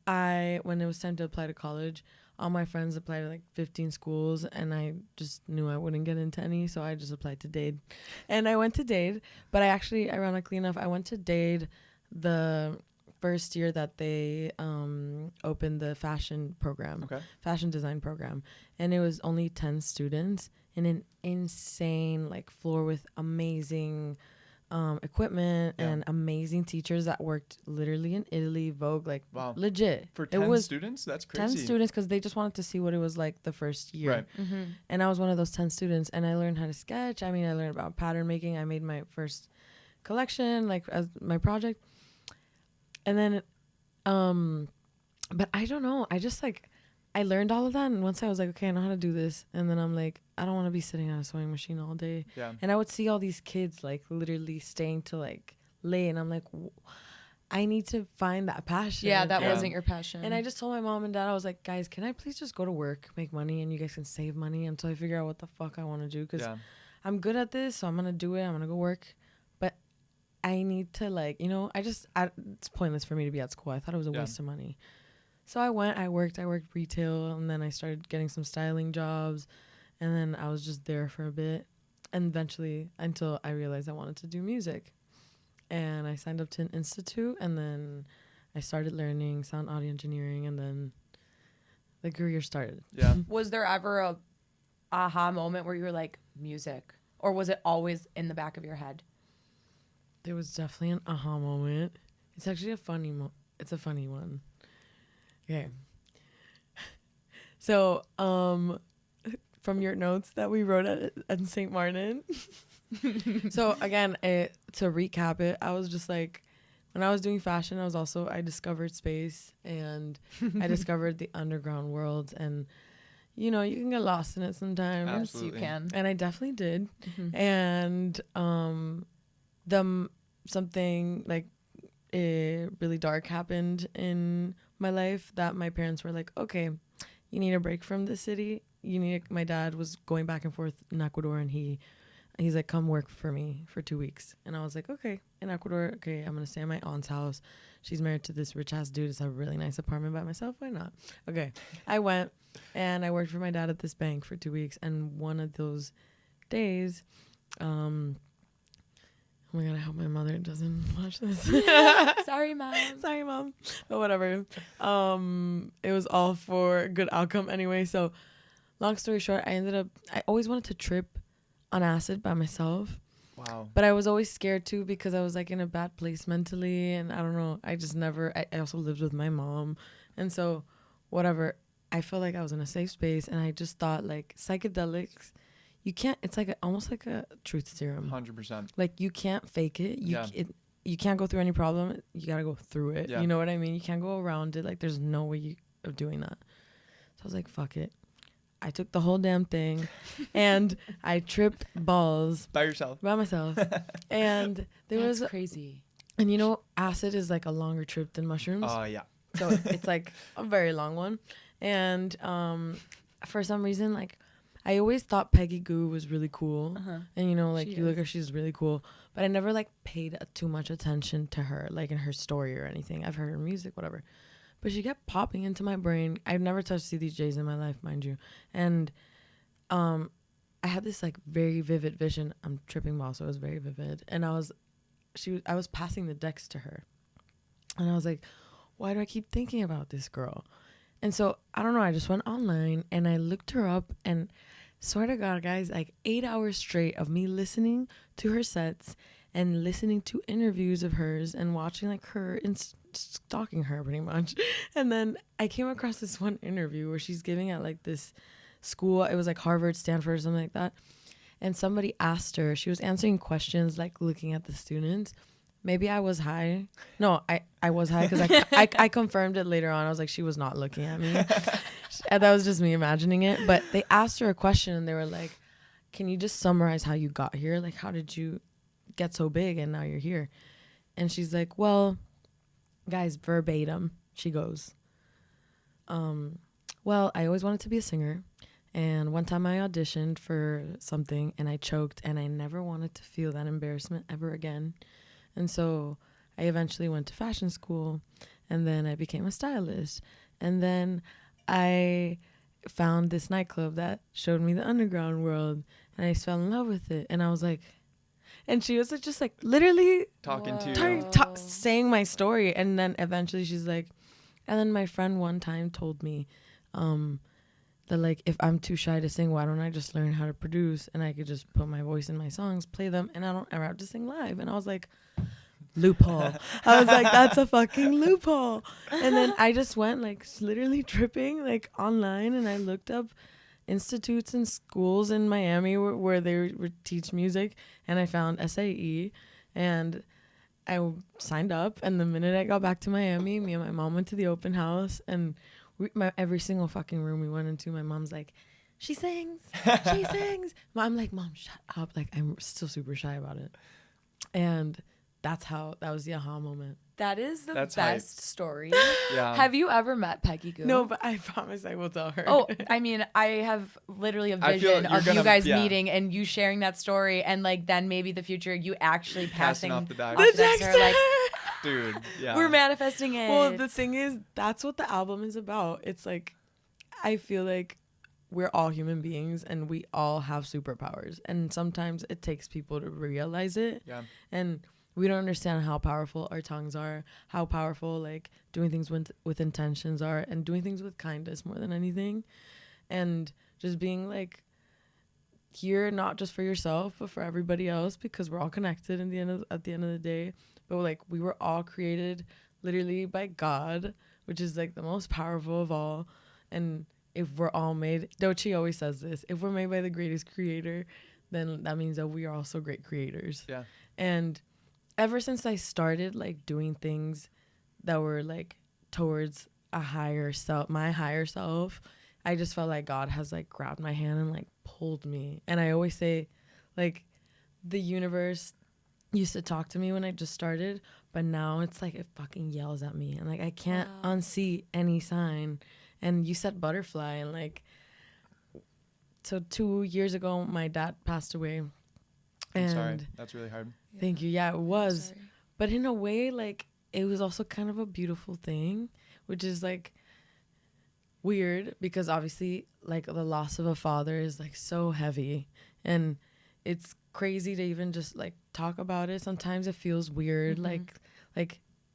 when it was time to apply to college, all my friends applied to like 15 schools, and I just knew I wouldn't get into any, so I just applied to Dade. And I went to Dade, but I actually, ironically enough, I went to Dade the first year that they opened the fashion program, fashion design program, and it was only 10 students in an insane like floor with amazing equipment and amazing teachers that worked literally in Italy, Vogue, like legit. For 10 students? That's crazy. 10 students because they just wanted to see what it was like the first year. Right. Mm-hmm. And I was one of those 10 students, and I learned how to sketch. I mean, I learned about pattern making. I made my first collection, like as my project. And then, but I don't know. I just like, I learned all of that. And once I was like, okay, I know how to do this. And then I'm like, I don't want to be sitting at a sewing machine all day. Yeah. And I would see all these kids like literally staying to like late. And I'm like, I need to find that passion. Yeah, that wasn't your passion. And I just told my mom and dad, I was like, guys, can I please just go to work, make money, and you guys can save money until I figure out what the fuck I want to do? Because I'm good at this, so I'm going to do it. I'm going to go work. But I need to like, you know, it's pointless for me to be at school. I thought it was a waste of money. So I worked retail, and then I started getting some styling jobs, and then I was just there for a bit, and eventually until I realized I wanted to do music. And I signed up to an institute, and then I started learning sound audio engineering, and then the career started. Yeah. Was there ever a aha moment where you were like, music? Or was it always in the back of your head? There was definitely an aha moment. It's actually a funny it's a funny one. Okay. So, from your notes that we wrote at St. Martin. So again, to recap it, I was just like, when I was doing fashion, I discovered space, and I discovered the underground world, and you know, you can get lost in it sometimes. Absolutely. Yes, you can. And I definitely did. Mm-hmm. And something like really dark happened in my life that my parents were like, okay, you need a break from the city. My dad was going back and forth in Ecuador, and he's like, come work for me for 2 weeks. And I was like, okay, in Ecuador, okay, I'm gonna stay at my aunt's house. She's married to this rich ass dude. It's a really nice apartment by myself. Why not? Okay. I went and I worked for my dad at this bank for 2 weeks. And one of those days, oh my God, I hope my mother doesn't watch this. Sorry, Mom. Sorry, Mom. But whatever. It was all for good outcome anyway. So long story short, I always wanted to trip on acid by myself. Wow. But I was always scared too, because I was like in a bad place mentally, and I don't know. I just never. I also lived with my mom, and so whatever. I felt like I was in a safe space, and I just thought like psychedelics. You can't. It's like almost like a truth serum. 100%. Like you can't fake it. You can't go through any problem. You gotta go through it. Yeah. You know what I mean? You can't go around it. Like there's no way of doing that. So I was like, fuck it. I took the whole damn thing, and I tripped balls By yourself. by myself. And That's crazy. and you know, acid is like a longer trip than mushrooms. Yeah. So it's like a very long one. And for some reason, like I always thought Peggy Gou was really cool. Uh-huh. And you know, like you look at her, she's really cool. But I never like paid too much attention to her, like in her story or anything. I've heard her music, whatever. But she kept popping into my brain. I've never touched CDJs in my life, mind you. And I had this like very vivid vision. I'm tripping balls, so it was very vivid. And I was passing the decks to her. And I was like, why do I keep thinking about this girl? And so, I don't know, I just went online and I looked her up, and swear to God, guys, like 8 hours straight of me listening to her sets and listening to interviews of hers and watching like her and stalking her pretty much. And then I came across this one interview where she's giving at like this school. It was like Harvard, Stanford, or something like that. And somebody asked her, she was answering questions like looking at the students. Maybe I was high. No, I was high because I confirmed it later on. I was like, she was not looking at me. That was just me imagining it. But they asked her a question, and they were like, can you just summarize how you got here? Like, how did you get so big and now you're here? And she's like, well, guys, verbatim, she goes, well, I always wanted to be a singer. And one time I auditioned for something and I choked, and I never wanted to feel that embarrassment ever again. And so I eventually went to fashion school, and then I became a stylist. And then I found this nightclub that showed me the underground world, and I just fell in love with it. And I was like, and she was like, just like literally Talking to you. saying my story. And then eventually she's like, and then my friend one time told me, that like, if I'm too shy to sing, why don't I just learn how to produce, and I could just put my voice in my songs, play them, and I don't ever have to sing live. And I was like, loophole. I was like, that's a fucking loophole. And then I just went like literally tripping like online, and I looked up institutes and schools in Miami where they would teach music, and I found SAE, and I signed up. And the minute I got back to Miami, me and my mom went to the open house, and every single fucking room we went into, my mom's like, she sings. I'm like, Mom, shut up. Like, I'm still super shy about it. And that was the aha moment. That is the best hype. story. Yeah. Have you ever met Peggy Goo? No, but I promise I will tell her. Oh, I mean, I have literally a I feel vision you're of gonna- you guys yeah. meeting and you sharing that story, and like then maybe the future you actually passing off the back. off The to that story, like, Dude, yeah. we're manifesting it. Well, the thing is, that's what the album is about. It's like, I feel like we're all human beings and we all have superpowers. And sometimes it takes people to realize it. Yeah. And we don't understand how powerful our tongues are, how powerful like doing things with intentions are, and doing things with kindness more than anything. And just being like here, not just for yourself, but for everybody else, because we're all connected at the end of the day. But like, we were all created literally by God, which is like the most powerful of all. And if we're all made, Doechii always says this, if we're made by the greatest creator, then that means that we are also great creators. Yeah. And ever since I started like doing things that were like towards a higher self, my higher self, I just felt like God has like grabbed my hand and like pulled me. And I always say, like, the universe used to talk to me when I just started, but now it's like it fucking yells at me, and like I can't unsee any sign. And you said butterfly, and like, so 2 years ago my dad passed away. I'm sorry. That's really hard. Thank you. Yeah, it was. But in a way, like, it was also kind of a beautiful thing, which is like weird, because obviously like the loss of a father is like so heavy, and it's crazy to even just like talk about it. Sometimes it feels weird. Like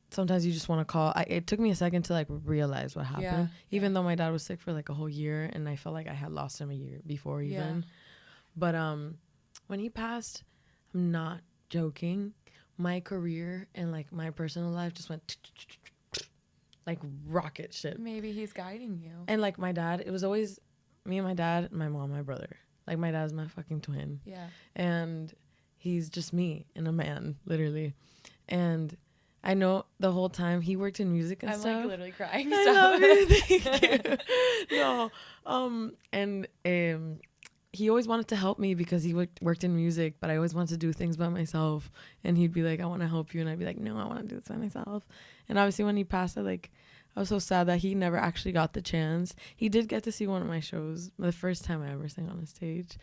sometimes you just want to call. It took me a second to like realize what happened, even though my dad was sick for like a whole year, and I felt like I had lost him a year before even. But when he passed, I'm not joking, my career and like my personal life just went like rocket ship. Maybe he's guiding you. And like my dad, it was always me and my dad, my mom, my brother. Like, my dad's my fucking twin. Yeah. And he's just me and a man, literally. And I know the whole time he worked in music and I'm stuff. like literally crying. I love you. Thank you. No. And he always wanted to help me because he worked in music, but I always wanted to do things by myself. And he'd be like, I want to help you. And I'd be like, no, I want to do this by myself. And obviously when he passed, I was so sad that he never actually got the chance. He did get to see one of my shows, the first time I ever sang on a stage.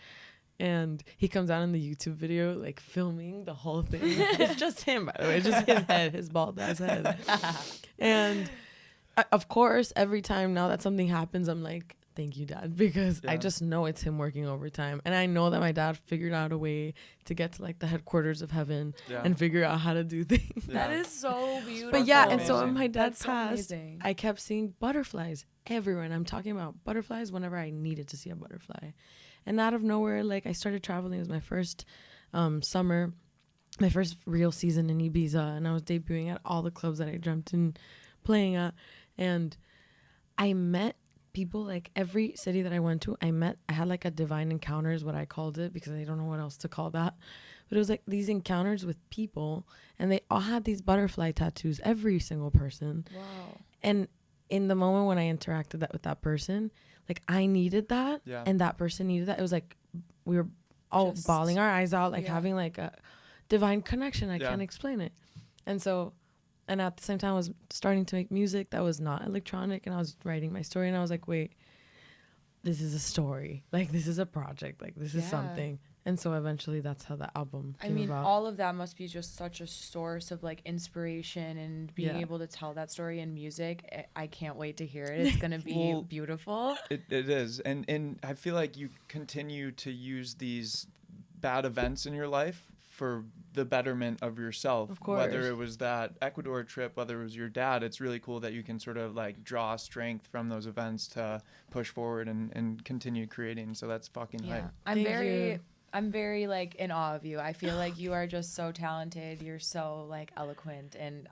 And he comes out in the YouTube video, like, filming the whole thing. It's just him, by the way. It's just his head, his bald ass head. And of course, every time now that something happens, I'm like, thank you, Dad, because I just know it's him working overtime. And I know that my dad figured out a way to get to like the headquarters of heaven and figure out how to do things. That is so beautiful. But yeah, and amazing. so when my dad That's passed, so amazing. I kept seeing butterflies everywhere. And I'm talking about butterflies whenever I needed to see a butterfly. And out of nowhere, like, I started traveling. It was my first summer, my first real season in Ibiza. And I was debuting at all the clubs that I dreamt in playing at. And I met people, like, every city that I went to, I had like a divine encounter is what I called it, because I don't know what else to call that. But it was like these encounters with people, and they all had these butterfly tattoos, every single person. Wow. And in the moment when I interacted with that person, like, I needed that, and that person needed that. It was like we were bawling our eyes out, like having like a divine connection. I Yeah. can't explain it. And so, and at the same time, I was starting to make music that was not electronic, and I was writing my story, and I was like, wait, this is a story. Like, this is a project. Like, this is something. And so eventually that's how the album came about. All of that must be just such a source of like inspiration and being able to tell that story in music. I can't wait to hear it. It's going to be beautiful. It is. And I feel like you continue to use these bad events in your life for the betterment of yourself. Of course. Whether it was that Ecuador trip, whether it was your dad, it's really cool that you can sort of like draw strength from those events to push forward and continue creating. So that's fucking hype. I'm very like in awe of you. I feel like you are just so talented. You're so like eloquent, and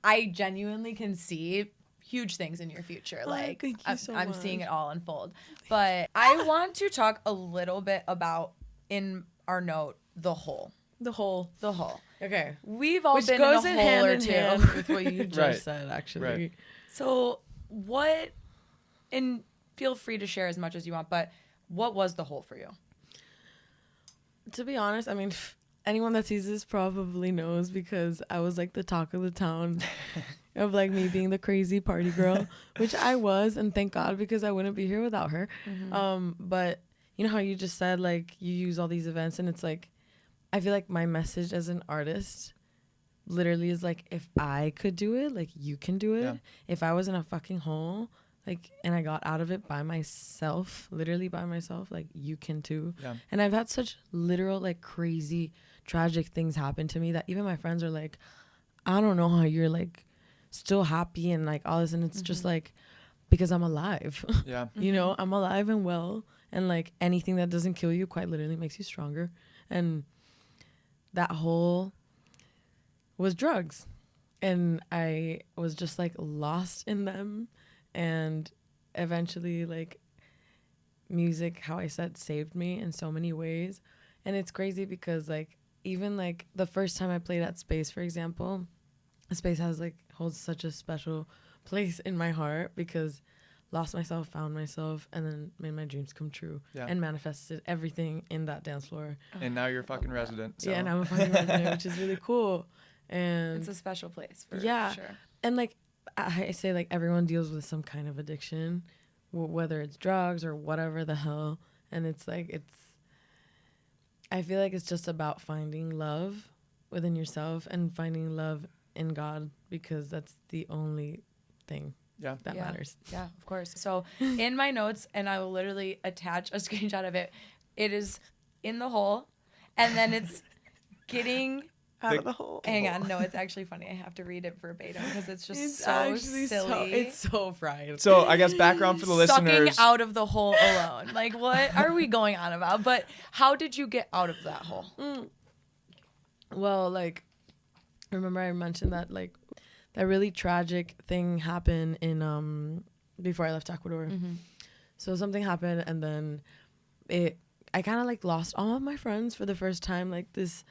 I genuinely can see huge things in your future. Like thank you so I'm much. seeing it all unfold. But I want to talk a little bit about, in our note, the hole. The whole. Okay. We've all Which been goes in in a hole hand or in two. hand with what you just Right. said, actually. Right. So what, and feel free to share as much as you want, but what was the hole for you? To be honest, I mean, anyone that sees this probably knows, because I was like the talk of the town of like me being the crazy party girl, which I was, and thank God, because I wouldn't be here without her. But you know how you just said like you use all these events, and it's like, I feel like my message as an artist literally is like, if I could do it, like you can do it. Yeah. If I was in a fucking hole, like, and I got out of it by myself, literally by myself, like you can too. Yeah. And I've had such literal, like crazy, tragic things happen to me that even my friends are like, I don't know how you're like still happy and like all this. And it's just like, because I'm alive. Yeah. You know, I'm alive and well. And like anything that doesn't kill you quite literally makes you stronger. And that whole was drugs. And I was just like lost in them. And eventually, like, music, how I said, saved me in so many ways. And it's crazy because, like, even, like, the first time I played at Space, for example, Space holds such a special place in my heart, because lost myself, found myself, and then made my dreams come true. Yeah. And manifested everything in that dance floor. And now you're a fucking resident. So. Yeah, and I'm a fucking resident, which is really cool. And It's a special place for Yeah. sure. and like I say, like everyone deals with some kind of addiction, whether it's drugs or whatever the hell. And it's like, I feel like it's just about finding love within yourself and finding love in God, because that's the only thing that matters. Yeah, of course. So in my notes, and I will literally attach a screenshot of it, it is in the hole, and then it's getting Out of the hole. Hang on, no, it's actually funny. I have to read it verbatim because it's just It's so actually silly. it's so fried. So I guess background for the Sucking listeners. out of the hole alone. Like, what are we going on about? But how did you get out of that hole? Well, like, remember I mentioned that, like, that really tragic thing happened in before I left Ecuador. So something happened, and then I kind of like lost all of my friends for the first time. Like, this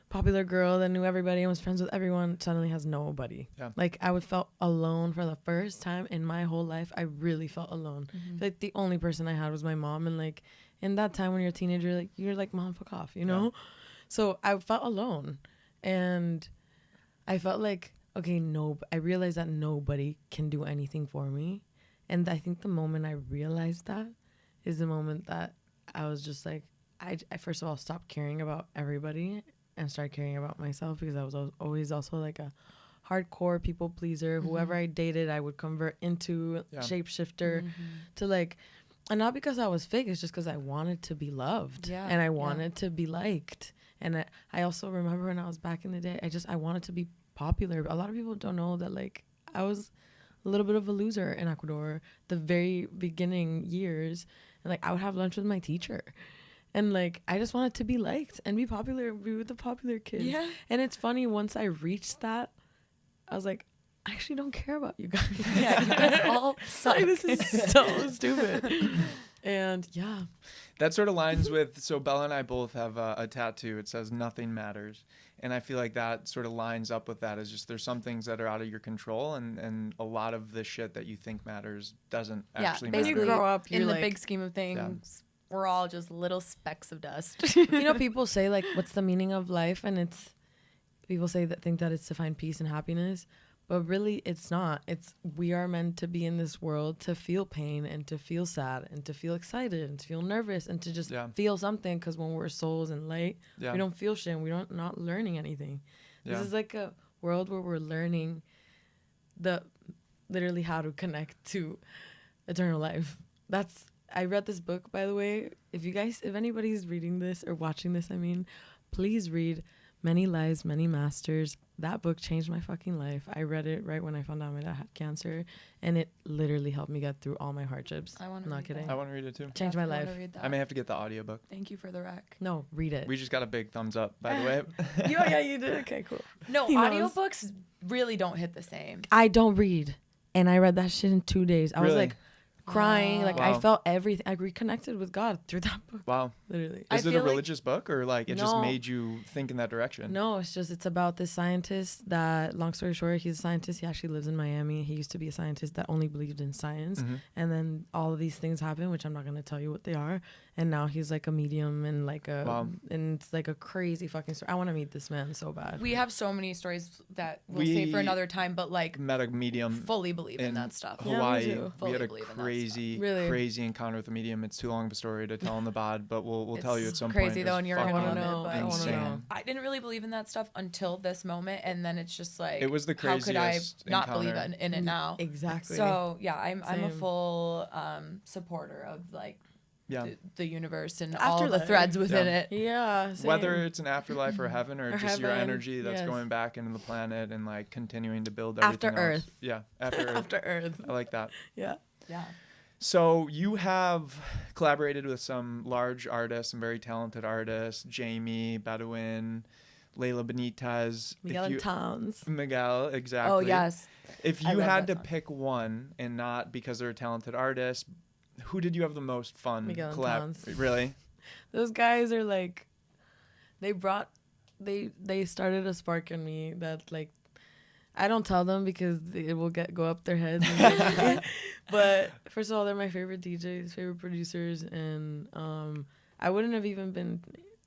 popular girl that knew everybody and was friends with everyone suddenly has nobody. Yeah. Like, I would felt alone for the first time in my whole life. I really felt alone. Like, the only person I had was my mom, and like in that time when you're a teenager, like, you're like, mom, fuck off, you know? So I felt alone, and I felt like, okay, I realized that nobody can do anything for me. And I think the moment I realized that is the moment that I was just like, I first of all stopped caring about everybody and started caring about myself, because I was always also like a hardcore people pleaser. Whoever I dated, I would convert into shapeshifter to like, and not because I was fake, it's just because I wanted to be loved and I wanted to be liked. And I also remember when I was back in the day, I wanted to be popular. A lot of people don't know that, like, I was a little bit of a loser in Ecuador the very beginning years. And like, I would have lunch with my teacher. And like, I just wanted to be liked and be popular, be with the popular kids. Yeah. And it's funny, once I reached that, I was like, I actually don't care about you guys. Yeah, you guys all suck. Like, this is so stupid. And yeah. That sort of lines with, so Bella and I both have a tattoo. It says nothing matters. And I feel like that sort of lines up with that. Is just, there's some things that are out of your control, and a lot of the shit that you think matters doesn't actually matter. When you grow up, in you're the like, big scheme of things, we're all just little specks of dust. You know, people say like, what's the meaning of life? And it's, people say that think that it's to find peace and happiness, but really it's not. It's, we are meant to be in this world to feel pain and to feel sad and to feel excited and to feel nervous and to just feel something. Because when we're souls and light, we don't feel shit. We're not learning anything. This is like a world where we're learning literally how to connect to eternal life. I read this book, by the way. If anybody's reading this or watching this, I mean, please read Many Lives, Many Masters. That book changed my fucking life. I read it right when I found out my dad had cancer, and it literally helped me get through all my hardships. I want to Not read kidding. that. I want to read it too. Changed my life. I may have to get the audiobook. Thank you for the rec. No, read it. We just got a big thumbs up, by the way. Yeah, you did. Okay, cool. No, He knows. audiobooks really don't hit the same. I don't read, and I read that shit in 2 days. I was Really? like crying. Like Wow. I felt everything. I reconnected with God through that book. Wow. Literally. Is it a feel like- religious book or like it just No. made you think in that direction? No, it's about this scientist that, long story short, he's a scientist. He actually lives in Miami. He used to be a scientist that only believed in science. Mm-hmm. And then all of these things happen, which I'm not going to tell you what they are. And now he's like a medium and like and it's like a crazy fucking story. I want to meet this man so bad. We have so many stories that we'll save for another time, but like Met a medium fully believe in in that stuff. Yeah, me Hawaii. too. We Fully had a believe in that crazy, Really? crazy encounter with a medium. It's too long of a story to tell in the pod, but we'll tell you at some crazy point. though, It was and you're fucking gonna wanna know. love I it. wanna insane. know. I didn't really believe in that stuff until this moment, and then it's just like, It was the how could I craziest not believe encounter. in it now? Exactly. So yeah, I'm a Same. full supporter of like Yeah. the universe and all the Afterlife. threads within Yeah. it. yeah. Same. Whether it's an afterlife or heaven or Or just your heaven, energy that's yes. going back into the planet and like continuing to build After everything else. Earth. Yeah, after Earth. After Earth. I like that. Yeah. Yeah. So you have collaborated with some large artists, some very talented artists, Jamie, Bedouin, Layla Benitez. Miguel If and you- Towns. Miguel, exactly. Oh yes. If I you love had that to song. pick one and not because they're a talented artist, who did you have the most fun Miguel and collab? Towns. Really? Those guys are like, they started a spark in me that like, I don't tell them because it will go up their heads. But first of all, they're my favorite DJs, favorite producers, and I wouldn't have even been,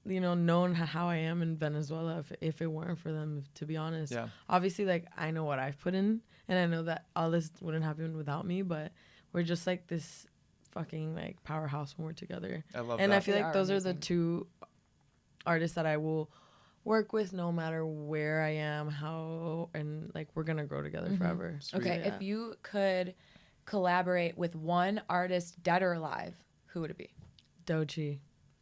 known how I am in Venezuela if it weren't for them. To be honest, Yeah. obviously, like I know what I've put in, and I know that all this wouldn't happen without me. But we're just like this fucking like powerhouse when we're together. I love And that. I feel They like are those are the amazing. two artists that I will work with no matter where I am, how, and like we're gonna grow together forever. Sweet. Okay, Yeah. if you could collaborate with one artist, dead or alive, who would it be? Doechii.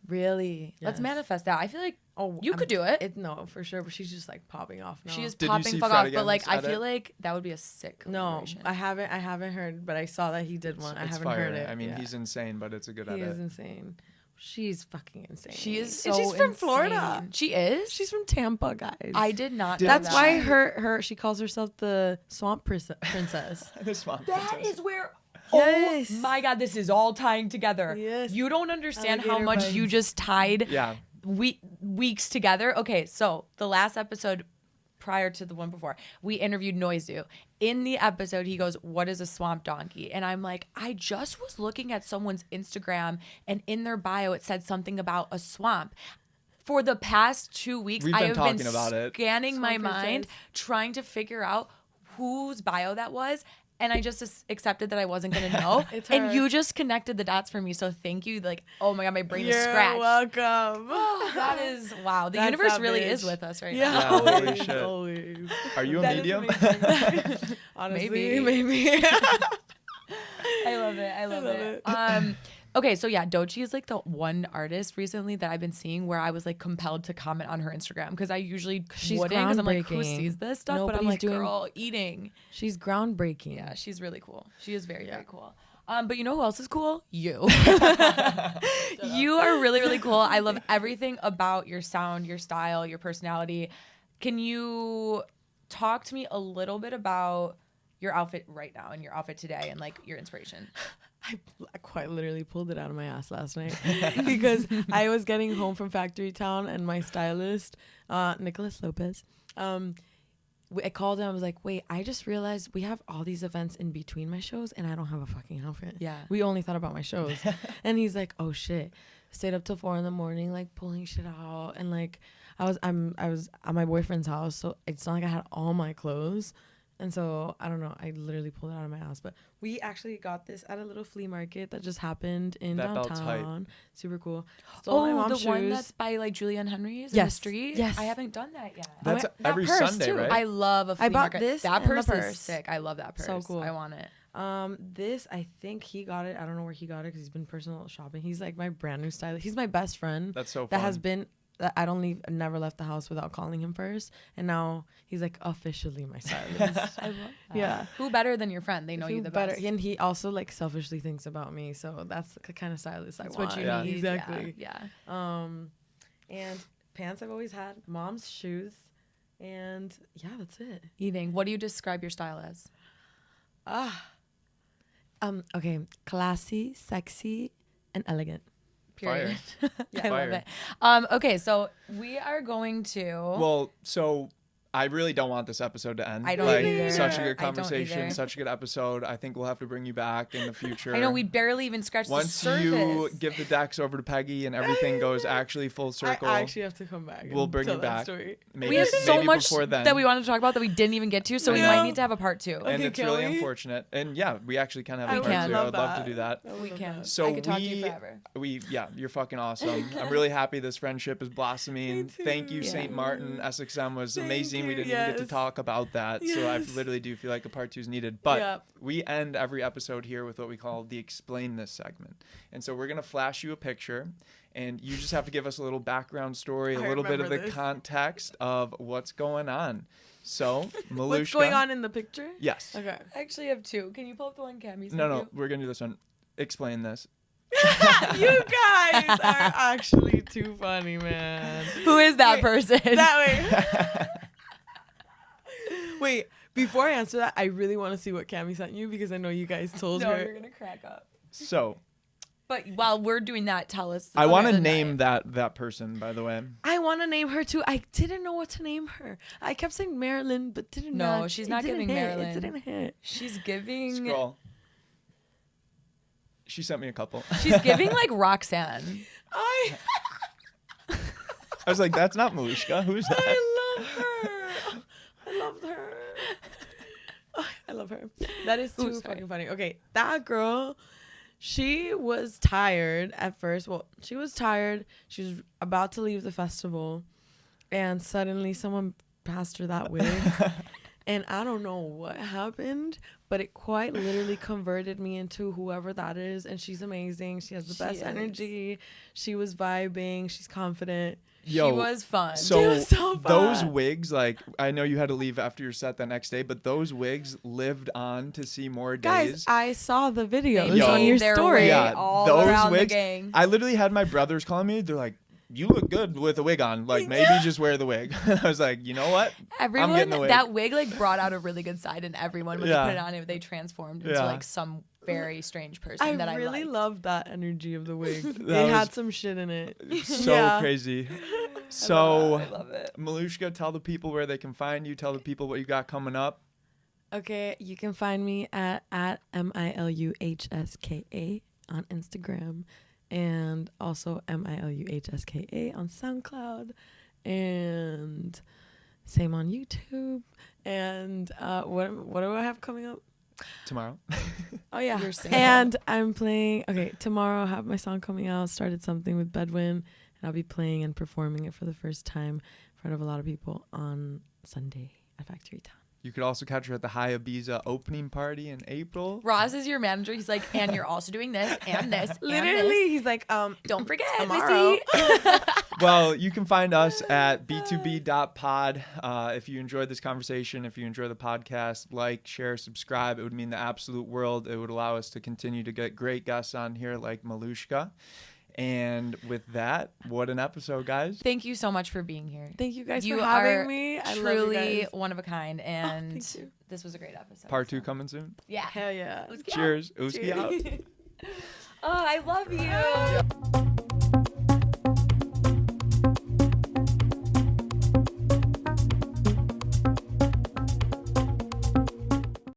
Really? Let's Yes. manifest that. I feel like Oh, you could do it. No, for sure. But she's just like popping off now. She is Did you popping see fuck Fred off, but like Again's I feel edit? like that would be a sick No, collaboration. I haven't heard, but I saw that he did one. I It's haven't fire. heard it. I mean, Yeah. he's insane, but it's a good he edit. is insane. She's fucking insane. She is so And she's from insane. Florida. She is? She's from Tampa, guys. I did not know That's that. why her she calls herself the swamp princess. The Swamp That Princess. is where Yes. Oh my god, this is all tying together. Yes. You don't understand how Alligator much bites. you just tied Yeah. weeks together. Okay, so the last episode prior to the one before, we interviewed Noizu. In the episode, he goes, "What is a swamp donkey?" And I'm like, I just was looking at someone's Instagram, and in their bio, it said something about a swamp. For the past 2 weeks, We've I been have talking been about it. scanning my Swamp mind, princess? trying to figure out whose bio that was. And I just accepted that I wasn't going to know. It's and her. you just connected the dots for me. So thank you. Like, oh my God, my brain is You're scratched. welcome. That is, wow. The That's universe that really bitch. is with us right Yeah, now. Yeah, holy always, shit. always. Are you a That is medium? amazing. Honestly, Maybe. maybe. I love it. I love it. it. Okay, so yeah, Doechii is like the one artist recently that I've been seeing where I was like compelled to comment on her Instagram because I usually She's wouldn't because I'm like, who groundbreaking. sees this stuff? but I'm Nobody's like, doing- girl, eating. She's groundbreaking. Yeah, she's really cool. She is very, very cool. But you know who else is cool? You. You are really, really cool. I love everything about your sound, your style, your personality. Can you talk to me a little bit about your outfit right now and your outfit today and like your inspiration? I quite literally pulled it out of my ass last night because I was getting home from Factory Town and my stylist, Nicholas Lopez, I called him. I was like, wait, I just realized we have all these events in between my shows and I don't have a fucking outfit. Yeah. We only thought about my shows. And he's like, oh shit. Stayed up till 4 a.m, like pulling shit out. And like, I was at my boyfriend's house. So it's not like I had all my clothes. And so, I don't know, I literally pulled it out of my house. But we actually got this at a little flea market that just happened in That belt's downtown. Super cool. Stole my Oh, mom's the one shoes. that's by like Julie and Henry's in the Yes, street? yes. I haven't done that yet. That's that every purse, Sunday, too. right? I love a flea I bought market. this That and the purse purse. is sick. I love that purse. So cool. I want it. This, I think he got it. I don't know where he got it because he's been personal shopping. He's like my brand new stylist. He's my best friend. That's so fun. That has been that I don't leave, never left the house without calling him first. And now he's like officially my stylist. I love that. Yeah. Who better than your friend? They know you Who the better. best. And he also like selfishly thinks about me. So that's the kind of stylist That's I want. what you Yeah. need. Exactly. Yeah. And pants I've always had. Mom's shoes. And yeah, that's it. Eating. What do you describe your style as? Okay. Classy, sexy, and elegant. Period. Yeah, I Fire. love it. Okay, so we are going to. Well, so I really don't want this episode to end. I don't like, either. Such a I good don't conversation, either. such a good episode. I think we'll have to bring you back in the future. I know we barely even scratched the Once surface. you give the decks over to Peggy and everything goes actually full circle, I actually have to come back. we'll and bring tell you that back. Story. maybe, we have so maybe much before then. that we wanted to talk about that we didn't even get to, so we I might know. need to have a part 2. and Okay, it's can really we? unfortunate. And yeah, we actually can have a We part can. two. I Love would love to that. do that. We can. So I could talk to you forever. Yeah, you're fucking awesome. I'm really happy this friendship is blossoming. Thank you, too. St. Martin. SXM was Thank amazing. We you, didn't even get to yes. talk about that. So I Yes. literally do feel like a part 2 is needed. But Yep. we end every episode here with what we call the Explain This segment. And so we're going to flash you a picture. And you just have to give us a little background story, a I little bit of the remember this. context of what's going on. So, Miluhska. What's going on in the picture? Yes. Okay. I actually have 2. Can you pull up the one Cammie sent No, you? we're going to do this one. Explain this. You guys are actually too funny, man. Who is that Wait, person? That way. Wait, before I answer that, I really want to see what Cammie sent you because I know you guys told no, her. you're gonna crack up. So, But while we're doing that, tell us. I want to the name night. that person, by the way. I want to name her too. I didn't know what to name her. I kept saying Marilyn, but didn't. No, match. she's It not didn't giving hit. Marilyn. It didn't hit. She's giving. Scroll. She sent me a couple. She's giving like Roxanne. I I was like, that's not Miluhska. Who's that? I love her. I love her. I love her. That is too fucking funny. Okay, that girl, she was tired at first. Well, she was tired. She was about to leave the festival, and suddenly someone passed her that wig. And I don't know what happened, but it quite literally converted me into whoever that is. And she's amazing. She has the best energy. She was vibing. She's confident. Yo, She was fun. So, She was so those fun. wigs, like, I know you had to leave after your set the next day, but those wigs lived on to see more Guys, days. I saw the videos Yo. on your Their story. way Yeah, all those around wigs. the gang. I literally had my brothers calling me. They're like, you look good with a wig on. Like, maybe just wear the wig. I was like, you know what? Everyone, getting the wig. that wig like brought out a really good side in everyone when Yeah. they put it on. They transformed into Yeah. like some very strange person that I really liked. loved that energy of the wig. That It had was some shit in it. So Yeah. crazy. So, I love it. Miluhska, tell the people where they can find you. Tell the people what you got coming up. Okay, you can find me at Miluhska on Instagram and also Miluhska on SoundCloud and same on YouTube. And what do I have coming up? Tomorrow. Oh yeah. You're single. And I'm playing tomorrow I have my song coming out, Started Something with Bedouin, and I'll be playing and performing it for the first time in front of a lot of people on Sunday at Factory Town. You could also catch her at the High Ibiza opening party in April. Ross is your manager. He's like, and you're also doing this and this. And Literally, this. he's like, Don't forget, tomorrow. Missy. Well, you can find us at b2b.pod. If you enjoyed this conversation, if you enjoy the podcast, like, share, subscribe. It would mean the absolute world. It would allow us to continue to get great guests on here like Miluhska. And with that, what an episode, guys. Thank you so much for being here. Thank you guys You for are having me. I love you truly guys. one of a kind, and thank you. this was a great episode. Part 2 so. coming soon. Yeah. Hell yeah. Let's get Cheers. Uski out. Oh, I love you.